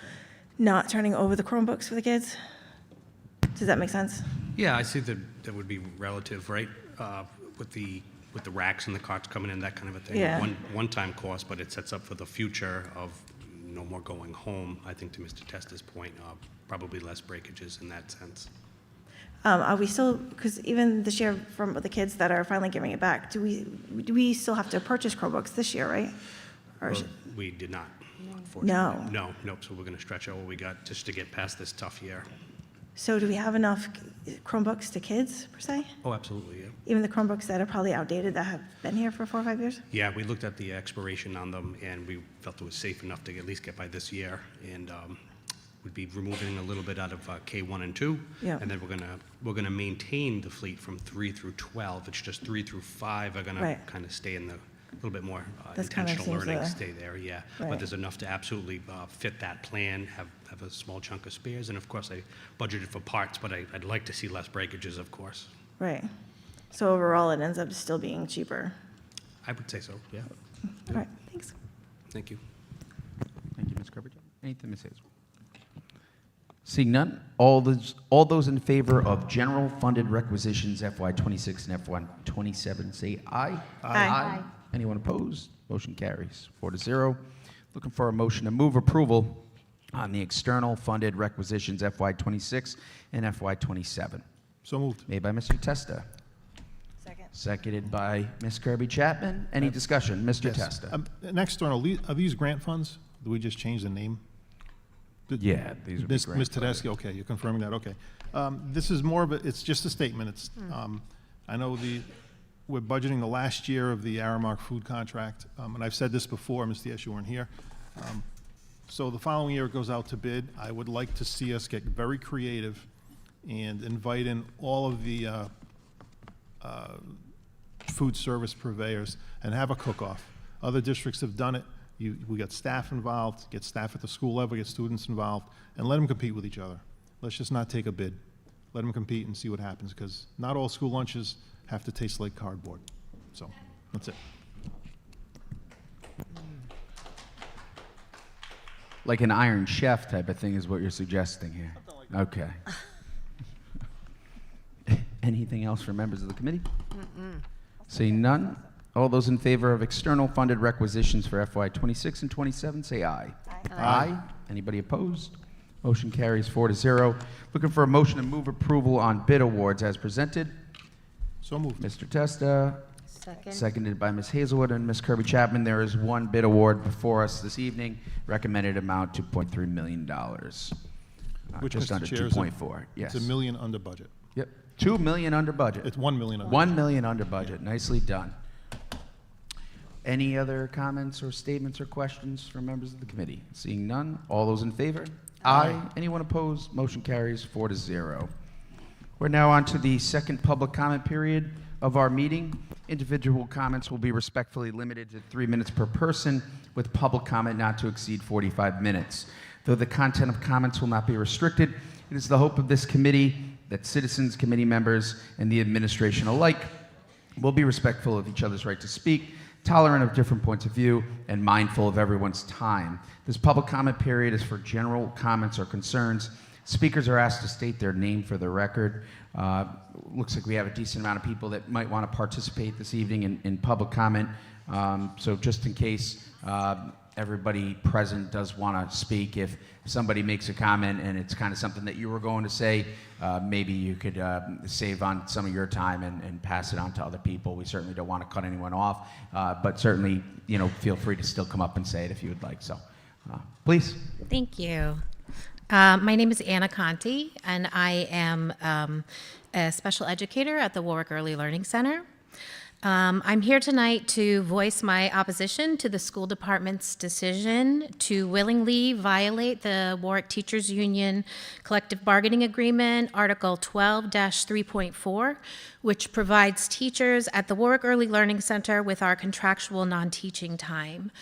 not turning over the Chromebooks for the kids? Does that make sense? Yeah, I see that would be relative, right? With the racks and the carts coming in, that kind of a thing. Yeah. One-time cost, but it sets up for the future of no more going home. I think to Mr. Testa's point, probably less breakages in that sense. Are we still, because even this year from the kids that are finally giving it back, do we still have to purchase Chromebooks this year, right? Or Well, we did not, unfortunately. No. Nope, so we're going to stretch out what we got just to get past this tough year. So do we have enough Chromebooks to kids, per se? Oh, absolutely, yeah. Even the Chromebooks that are probably outdated that have been here for 4 or 5 years? Yeah, we looked at the expiration on them, and we felt it was safe enough to at least get by this year, and we'd be removing a little bit out of K1 and 2, Yeah. and then we're gonna maintain the fleet from 3 through 12. It's just 3 through 5 are gonna Right. kind of stay in the little bit more That's kind of intentional seems learning, to- stay there, yeah. Right. But there's enough to absolutely fit that plan, have a small chunk of spares, and of course I budgeted for parts, but I'd like to see less breakages, of course. Right. So overall, it ends up still being cheaper. I would say so, yeah. All right, thanks. Thank you. Thank you, Ms. Kirby-Chapman. Anything, Ms. Hazelwood? Seeing none, all those in favor of general funded requisitions FY26 and FY27 say aye. Aye. Anyone opposed? Motion carries 4-0. Looking for a motion to move approval on the external funded requisitions FY26 and FY27. So moved. Made by Mr. Testa. Second. Seconded by Ms. Kirby Chapman. Any discussion? Mr. Yes. Testa. An external, are these grant funds? Do we just change the name? Yeah, these would be Ms. grant Ms. Tedeschi, okay, you're confirming that, okay. This is more of a, it's just a statement. It's, I know we're budgeting the last year of the Aramark food contract, and I've said this before, Ms. Diaz, you weren't here. So the following year it goes out to bid. I would like to see us get very creative and invite in all of the food service purveyors and have a cook-off. Other districts have done it. We got staff involved, get staff at the school level, get students involved, and let them compete with each other. Let's just not take a bid. Let them compete and see what happens, because not all school lunches have to taste like cardboard. So, that's it. Like an Iron Chef type of thing is what you're suggesting here. Okay. Anything else for members of the committee? Seeing none, all those in favor of external funded requisitions for FY26 and 27 say aye. Aye. Anybody opposed? Motion carries 4-0. Looking for a motion to move approval on bid awards as presented. So moved. Mr. Testa. Second. Seconded by Ms. Hazelwood and Ms. Kirby Chapman. There is one bid award before us this evening. Recommended amount $2.3 million. Which, just Mr. under Chair, is 2.4. Yes. It's $1 million under budget. Yep. $2 million under budget. It's $1 million under $1 million under budget. Nicely done. Any other comments or statements or questions from members of the committee? Seeing none, all those in favor? Aye. Anyone opposed? Motion carries 4-0. We're now on to the second public comment period of our meeting. Individual comments will be respectfully limited to 3 minutes per person, with public comment not to exceed 45 minutes. Though the content of comments will not be restricted, it is the hope of this committee that citizens, committee members, and the administration alike will be respectful of each other's right to speak, tolerant of different points of view, and mindful of everyone's time. This public comment period is for general comments or concerns. Speakers are asked to state their name for the record. Looks like we have a decent amount of people that might want to participate this evening in public comment. So just in case everybody present does want to speak, if somebody makes a comment and it's kind of something that you were going to say, maybe you could save on some of your time and pass it on to other people. We certainly don't want to cut anyone off, but certainly, feel free to still come up and say it if you would like. So, please. Thank you. My name is Anna Conti, and I am a special educator at the Warwick Early Learning Center. I'm here tonight to voice my opposition to the school department's decision to willingly violate the Warwick Teachers Union Collective Bargaining Agreement, Article 12-3.4, which provides teachers at the Warwick Early Learning Center with our contractual non-teaching time.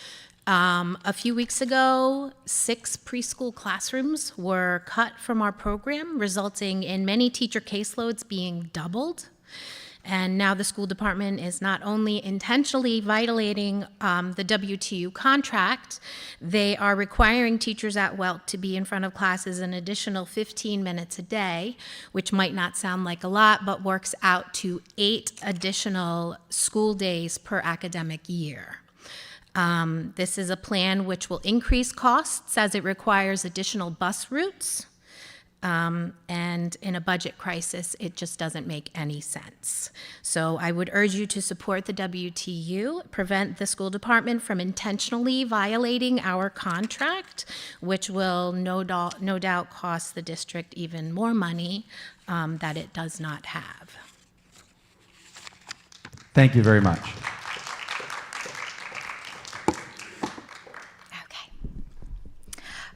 A few weeks ago, 6 preschool classrooms were cut from our program, resulting in many teacher caseloads being doubled. And now the school department is not only intentionally violating the WTU contract, they are requiring teachers at Welk to be in front of classes an additional 15 minutes a day, which might not sound like a lot, but works out to 8 additional school days per academic year. This is a plan which will increase costs as it requires additional bus routes. And in a budget crisis, it just doesn't make any sense. So I would urge you to support the WTU, prevent the school department from intentionally violating our contract, which will no doubt cost the district even more money that it does not have. Thank you very much.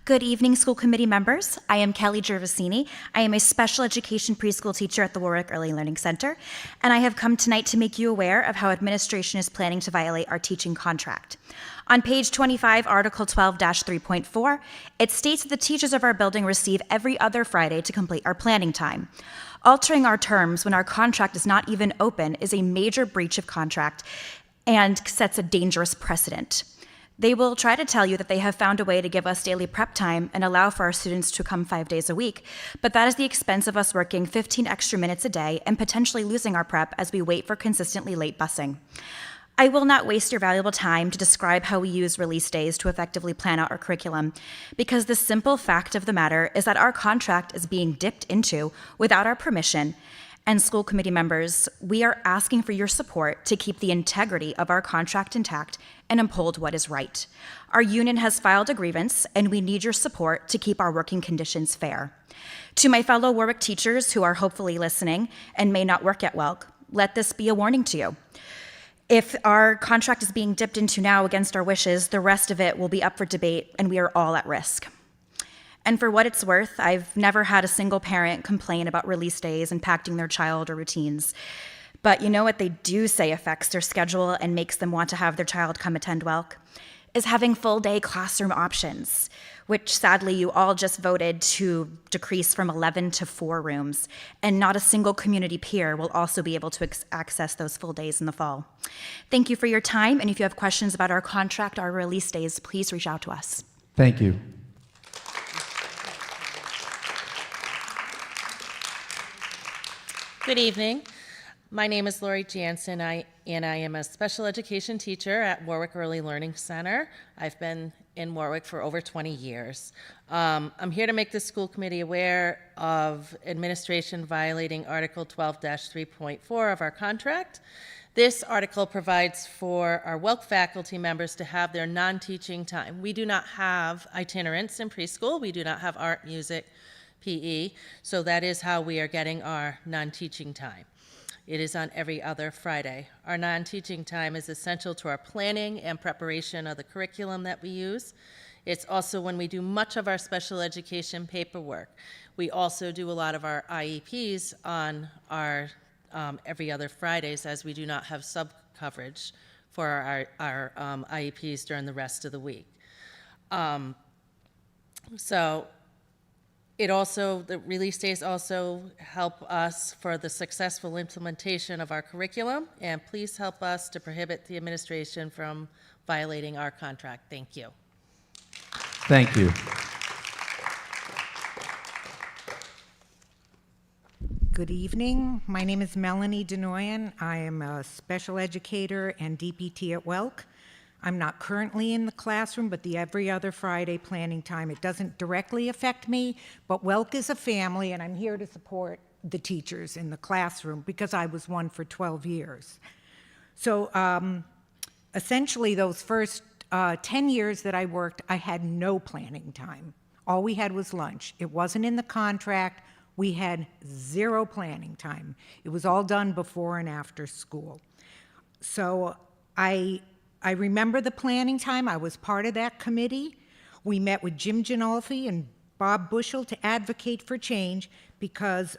Good evening, school committee members. I am Kelly Gervasini. I am a special education preschool teacher at the Warwick Early Learning Center, and I have come tonight to make you aware of how administration is planning to violate our teaching contract. On page 25, Article 12-3.4, it states that the teachers of our building receive every other Friday to complete our planning time. Altering our terms when our contract is not even open is a major breach of contract and sets a dangerous precedent. They will try to tell you that they have found a way to give us daily prep time and allow for our students to come 5 days a week, but that is the expense of us working 15 extra minutes a day and potentially losing our prep as we wait for consistently late busing. I will not waste your valuable time to describe how we use release days to effectively plan out our curriculum, because the simple fact of the matter is that our contract is being dipped into without our permission. And school committee members, we are asking for your support to keep the integrity of our contract intact and uphold what is right. Our union has filed a grievance, and we need your support to keep our working conditions fair. To my fellow Warwick teachers who are hopefully listening and may not work at Welk, let this be a warning to you. If our contract is being dipped into now against our wishes, the rest of it will be up for debate, and we are all at risk. And for what it's worth, I've never had a single parent complain about release days impacting their child or routines. But you know what they do say affects their schedule and makes them want to have their child come attend Welk? Is having full-day classroom options, which sadly you all just voted to decrease from 11 to 4 rooms, and not a single community peer will also be able to access those full days in the fall. Thank you for your time, and if you have questions about our contract or release days, please reach out to us. Thank you. Good evening. My name is Lori Jansen, and I am a special education teacher at Warwick Early Learning Center. I've been in Warwick for over 20 years. I'm here to make the school committee aware of administration violating Article 12-3.4 of our contract. This article provides for our Welk faculty members to have their non-teaching time. We do not have itinerants in preschool. We do not have art, music, PE, so that is how we are getting our non-teaching time. It is on every other Friday. Our non-teaching time is essential to our planning and preparation of the curriculum that we use. It's also when we do much of our special education paperwork. We also do a lot of our IEPs on our every other Fridays, as we do not have sub-coverage for our IEPs during the rest of the week. The release days also help us for the successful implementation of our curriculum, and please help us to prohibit the administration from violating our contract. Thank you. Thank you. Good evening. My name is Melanie Denoyan. I am a special educator and DPT at Welk. I'm not currently in the classroom, but the every other Friday planning time, it doesn't directly affect me, but Welk is a family, and I'm here to support the teachers in the classroom because I was one for 12 years. So essentially those first 10 years that I worked, I had no planning time. All we had was lunch. It wasn't in the contract. We had 0 planning time. It was all done before and after school. So I remember the planning time. I was part of that committee. We met with Jim Ginolfi and Bob Bushel to advocate for change because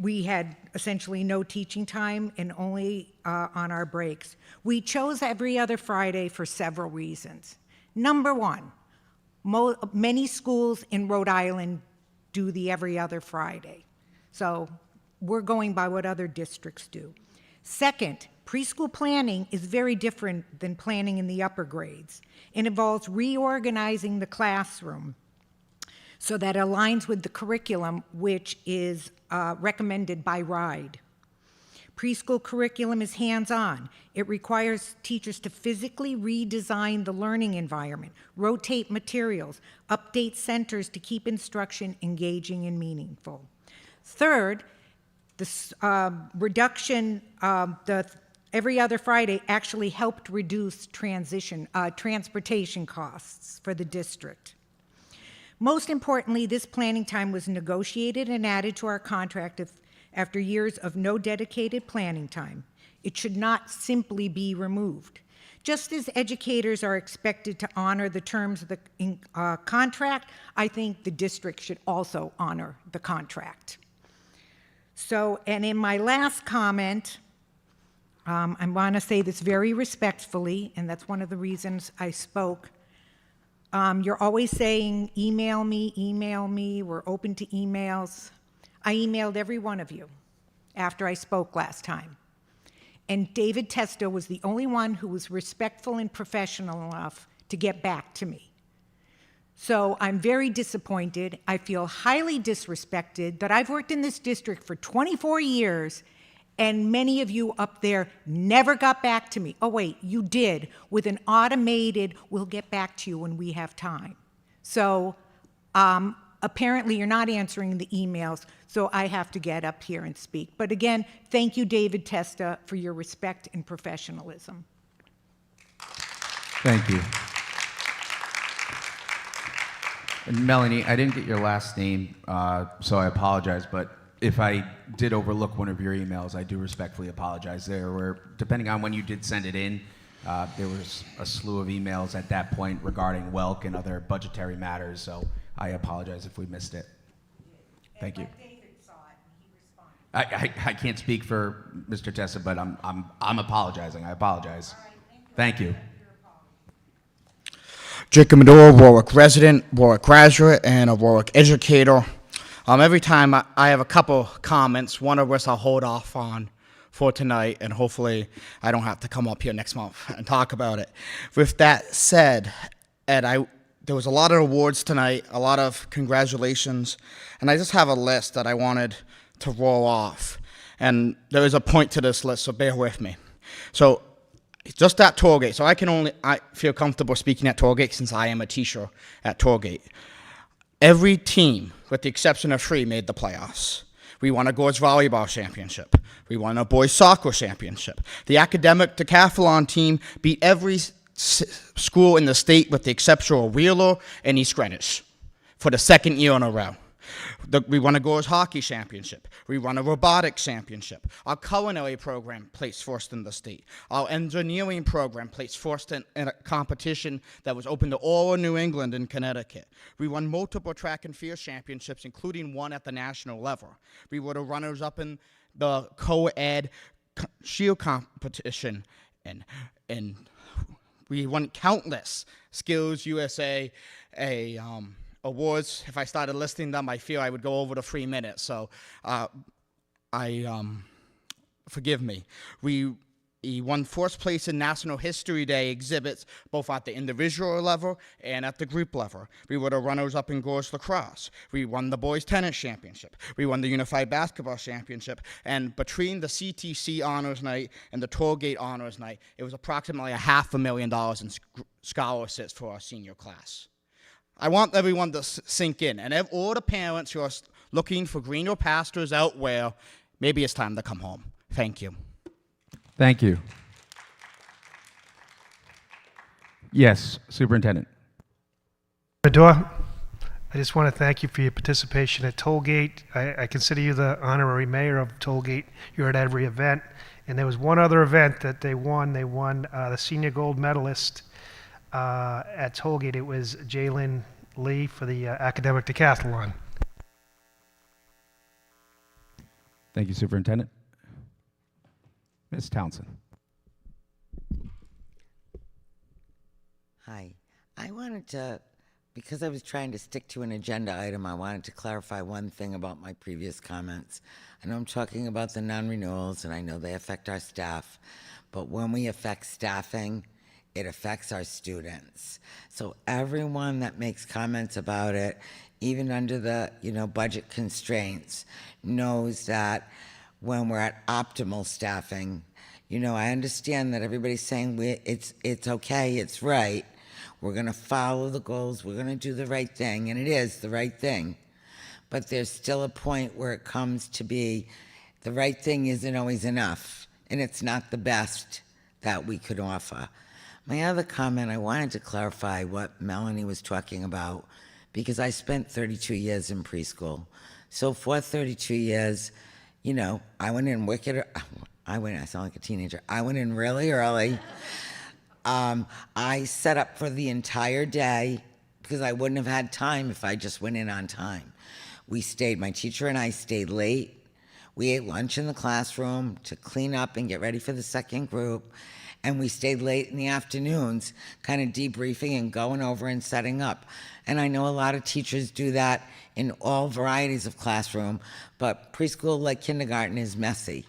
we had essentially no teaching time and only on our breaks. We chose every other Friday for several reasons. Number one, many schools in Rhode Island do the every other Friday. So we're going by what other districts do. Second, preschool planning is very different than planning in the upper grades. It involves reorganizing the classroom so that it aligns with the curriculum, which is recommended by RIDE. Preschool curriculum is hands-on. It requires teachers to physically redesign the learning environment, rotate materials, update centers to keep instruction engaging and meaningful. Third, the reduction of the every other Friday actually helped reduce transportation costs for the district. Most importantly, this planning time was negotiated and added to our contract after years of no dedicated planning time. It should not simply be removed. Just as educators are expected to honor the terms of the contract, I think the district should also honor the contract. So, and in my last comment, I want to say this very respectfully, and that's one of the reasons I spoke. You're always saying, email me, we're open to emails. I emailed every one of you after I spoke last time. and David Testa was the only one who was respectful and professional enough to get back to me. So I'm very disappointed. I feel highly disrespected that I've worked in this district for 24 years, and many of you up there never got back to me. Oh, wait, you did, with an automated, we'll get back to you when we have time. So apparently you're not answering the emails, so I have to get up here and speak. But again, thank you, David Testa, for your respect and professionalism. Thank you. And Melanie, I didn't get your last name, so I apologize, but if I did overlook one of your emails, I do respectfully apologize. There were, depending on when you did send it in, there was a slew of emails at that point regarding Welk and other budgetary matters, so I apologize if we missed it. Thank you. I can't speak for Mr. Tessa, but I'm apologizing. I apologize. Thank you. Jacob Medora, Warwick resident, Warwick graduate, and a Warwick educator. Every time I have a couple comments, one of which I'll hold off on for tonight, and hopefully I don't have to come up here next month and talk about it. With that said, Ed, there was a lot of awards tonight, a lot of congratulations, and I just have a list that I wanted to roll off. And there is a point to this list, so bear with me. So just at Tollgate, so I feel comfortable speaking at Tollgate since I am a teacher at Tollgate. Every team, with the exception of 3, made the playoffs. We won a girls volleyball championship. We won a boys soccer championship. The academic decathlon team beat every school in the state with the exception of Wheeler and East Greenwich for the 2nd year in a row. We won a girls hockey championship. We won a robotics championship. Our culinary program placed first in the state. Our engineering program placed first in a competition that was open to all of New England and Connecticut. We won multiple track and field championships, including one at the national level. We were the runners-up in the co-ed shield competition, and we won countless Skills USA awards. If I started listing them, I feel I would go over the 3 minutes. So, forgive me. We won first place in National History Day exhibits, both at the individual level and at the group level. We were the runners-up in girls lacrosse. We won the boys tennis championship. We won the unified basketball championship. And between the CTC honors night and the Tollgate honors night, it was approximately $500,000 in scholarships for our senior class. I want everyone to sink in, and all the parents who are looking for greener pastures out where, maybe it's time to come home. Thank you. Thank you. Yes, Superintendent. Medora, I just want to thank you for your participation at Tollgate. I consider you the honorary mayor of Tollgate. You're at every event. And there was one other event that they won. They won the senior gold medalist at Tollgate. It was Jalen Lee for the academic decathlon. Thank you, Superintendent. Ms. Townsend. Hi. I wanted to, because I was trying to stick to an agenda item, I wanted to clarify one thing about my previous comments. I know I'm talking about the non-renewals, and I know they affect our staff, but when we affect staffing, it affects our students. So everyone that makes comments about it, even under the budget constraints, knows that when we're at optimal staffing, I understand that everybody's saying it's okay, it's right. We're going to follow the goals. We're going to do the right thing, and it is the right thing. But there's still a point where it comes to be the right thing isn't always enough, and it's not the best that we could offer. My other comment, I wanted to clarify what Melanie was talking about, because I spent 32 years in preschool. So for 32 years, I went in I sound like a teenager. I went in really early. I set up for the entire day because I wouldn't have had time if I just went in on time. My teacher and I stayed late. We ate lunch in the classroom to clean up and get ready for the second group. And we stayed late in the afternoons, kind of debriefing and going over and setting up. And I know a lot of teachers do that in all varieties of classroom, but preschool, like kindergarten, is messy.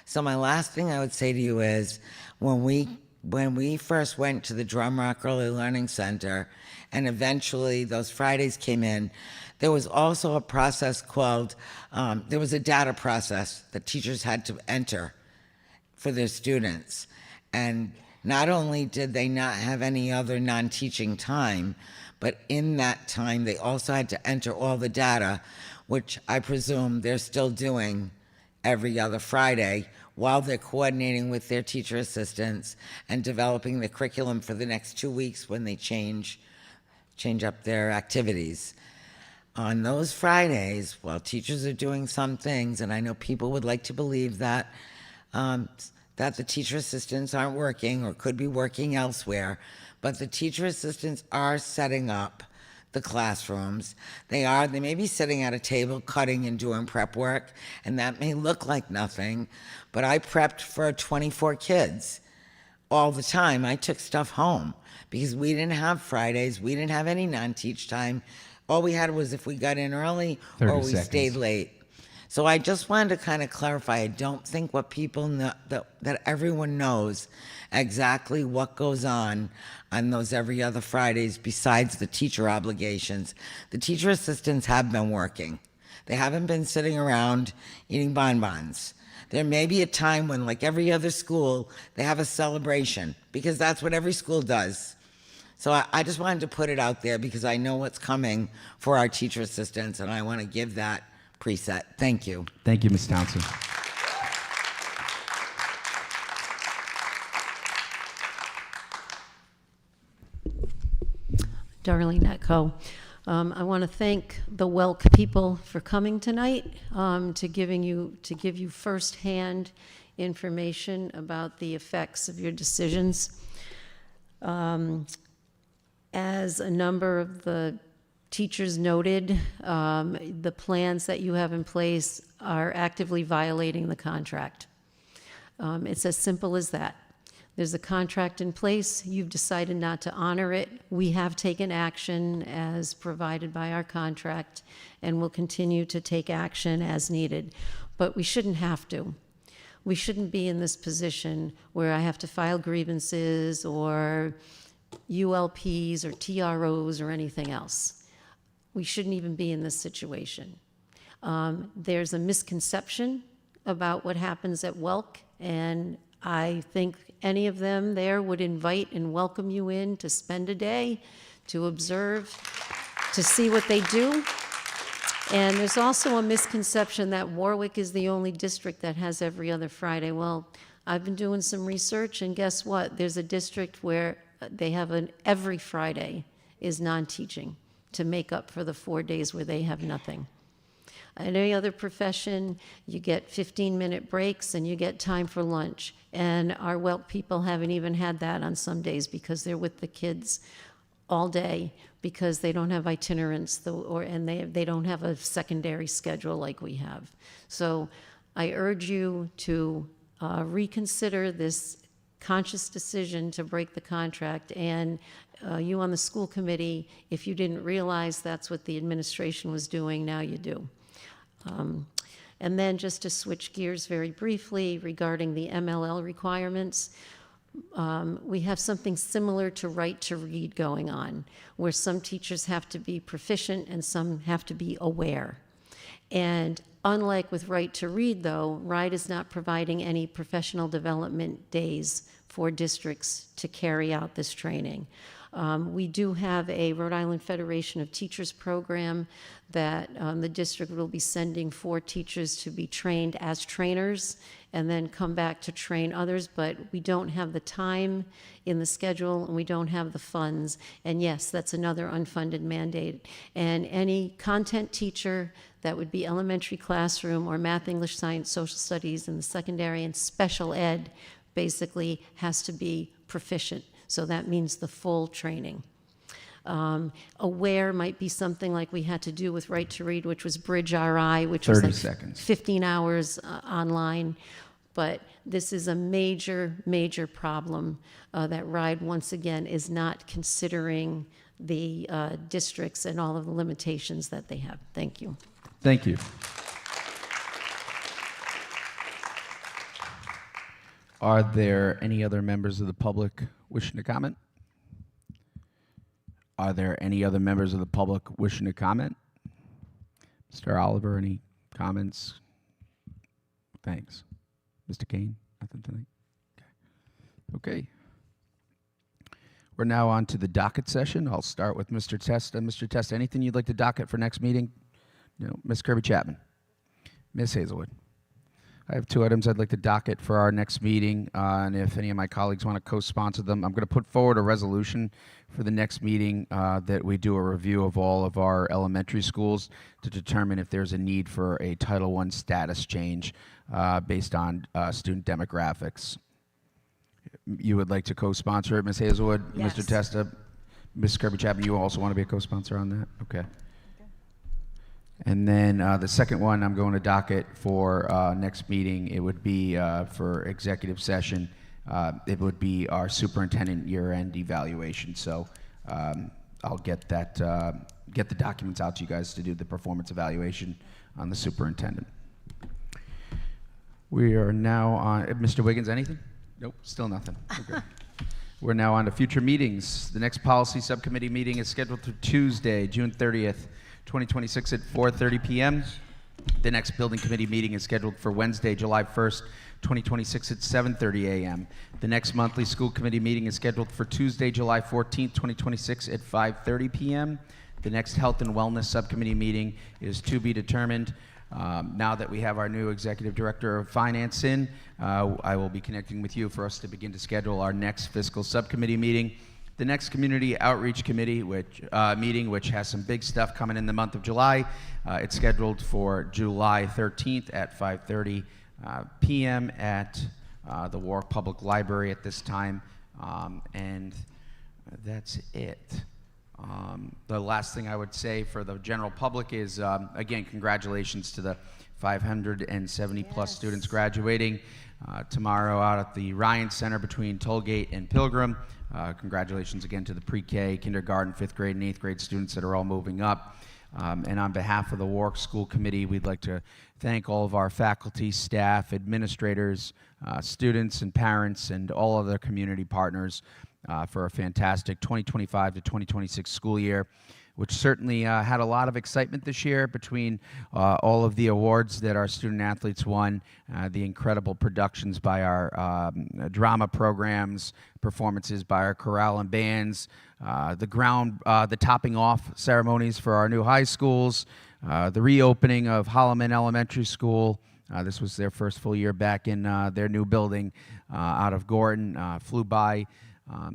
So my last thing I would say to you is, when we first went to the Drum Rock Early Learning Center, and eventually those Fridays came in, there was also a process called, there was a data process that teachers had to enter for their students. And not only did they not have any other non-teaching time, but in that time they also had to enter all the data, which I presume they're still doing every other Friday while they're coordinating with their teacher assistants and developing the curriculum for the next 2 weeks when they change up their activities. On those Fridays, while teachers are doing some things, and I know people would like to believe that that the teacher assistants aren't working or could be working elsewhere, but the teacher assistants are setting up the classrooms. They may be sitting at a table cutting and doing prep work, and that may look like nothing, but I prepped for 24 kids all the time. I took stuff home because we didn't have Fridays, we didn't have any non-teach time. All we had was if we got in early or we stayed late. So I just wanted to kind of clarify, I don't think what people know, that everyone knows exactly what goes on those every other Fridays besides the teacher obligations. The teacher assistants have been working. They haven't been sitting around eating bonbons. There may be a time when, like every other school, they have a celebration, because that's what every school does. So I just wanted to put it out there because I know what's coming for our teacher assistants, and I want to give that preset. Thank you. Thank you, Ms. Townsend. Darlene Netco. I want to thank the Welk people for coming tonight, to give you firsthand information about the effects of your decisions. As a number of the teachers noted, the plans that you have in place are actively violating the contract. It's as simple as that. There's a contract in place. You've decided not to honor it. We have taken action as provided by our contract, and will continue to take action as needed. But we shouldn't have to. We shouldn't be in this position where I have to file grievances or ULPs or TROs or anything else. We shouldn't even be in this situation. There's a misconception about what happens at Welk, and I think any of them there would invite and welcome you in to spend a day, to observe, to see what they do. And there's also a misconception that Warwick is the only district that has every other Friday. Well, I've been doing some research, and guess what? There's a district where they have every Friday is non-teaching to make up for the 4 days where they have nothing. In any other profession, you get 15-minute breaks and you get time for lunch. And our Welk people haven't even had that on some days because they're with the kids all day because they don't have itinerants and they don't have a secondary schedule like we have. So I urge you to reconsider this conscious decision to break the contract. And you on the school committee, if you didn't realize that's what the administration was doing, now you do. And then just to switch gears very briefly regarding the MLL requirements, we have something similar to Right to Read going on, where some teachers have to be proficient and some have to be aware. And unlike with Right to Read, though, RIDE is not providing any professional development days for districts to carry out this training. We do have a Rhode Island Federation of Teachers program that the district will be sending 4 teachers to be trained as trainers and then come back to train others, but we don't have the time in the schedule and we don't have the funds. And yes, that's another unfunded mandate. And any content teacher that would be elementary classroom or math, English, science, social studies in the secondary and special ed basically has to be proficient. So that means the full training. Aware might be something like we had to do with Right to Read, which was Bridge RI, which was like 15 hours online. But this is a major, major problem that RIDE, once again, is not considering the districts and all of the limitations that they have. Thank you. Thank you. Are there any other members of the public wishing to comment? Are there any other members of the public wishing to comment? Mr. Oliver, any comments? Thanks. Mr. Kane, nothing tonight? Okay. We're now on to the docket session. I'll start with Mr. Testa. Mr. Testa, anything you'd like to docket for next meeting? No. Ms. Kirby-Chapman? Ms. Hazelwood? I have 2 items I'd like to docket for our next meeting, and if any of my colleagues want to co-sponsor them, I'm going to put forward a resolution for the next meeting that we do a review of all of our elementary schools to determine if there's a need for a Title I status change based on student demographics. You would like to co-sponsor it, Ms. Hazelwood? Yes. Mr. Testa? Ms. Kirby-Chapman, you also want to be a co-sponsor on that? Okay. And then the second one I'm going to docket for next meeting, it would be for executive session. It would be our superintendent year-end evaluation. So I'll get that, get the documents out to you guys to do the performance evaluation on the superintendent. We are now on, Mr. Wiggins, anything? Nope, still nothing. Okay. We're now on to future meetings. The next policy subcommittee meeting is scheduled for Tuesday, June 30th, 2026 at 4:30 p.m. The next building committee meeting is scheduled for Wednesday, July 1st, 2026 at 7:30 a.m. The next monthly school committee meeting is scheduled for Tuesday, July 14th, 2026 at 5:30 p.m. The next health and wellness subcommittee meeting is to be determined. Now that we have our new executive director of finance in, I will be connecting with you for us to begin to schedule our next fiscal subcommittee meeting. The next community outreach committee meeting, which has some big stuff coming in the month of July, it's scheduled for July 13th at 5:30 p.m. at the Warwick Public Library at this time, and that's it. The last thing I would say for the general public is, again, congratulations to the 570 plus students graduating tomorrow out at the Ryan Center between Tollgate and Pilgrim. Congratulations again to the pre-K, kindergarten, 5th grade, and 8th grade students that are all moving up. And on behalf of the Warwick School Committee, we'd like to thank all of our faculty, staff, administrators, students and parents, and all other community partners for a fantastic 2025 to 2026 school year, which certainly had a lot of excitement this year between all of the awards that our student athletes won, the incredible productions by our drama programs, performances by our chorale and bands, the topping off ceremonies for our new high schools, the reopening of Holloman Elementary School. This was their first full year back in their new building out of Gorton, flew by.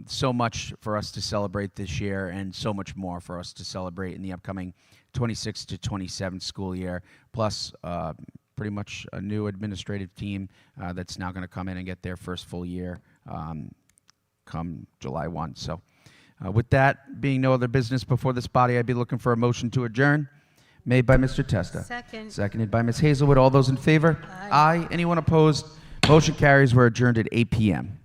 So much for us to celebrate this year, and so much more for us to celebrate in the upcoming 26 to 27 school year, plus pretty much a new administrative team that's now going to come in and get their first full year come July 1. So with that being no other business before this body, I'd be looking for a motion to adjourn. Made by Mr. Testa. Second. Seconded by Ms. Hazelwood. All those in favor? Aye. Anyone opposed? Motion carries. We're adjourned at 8 p.m.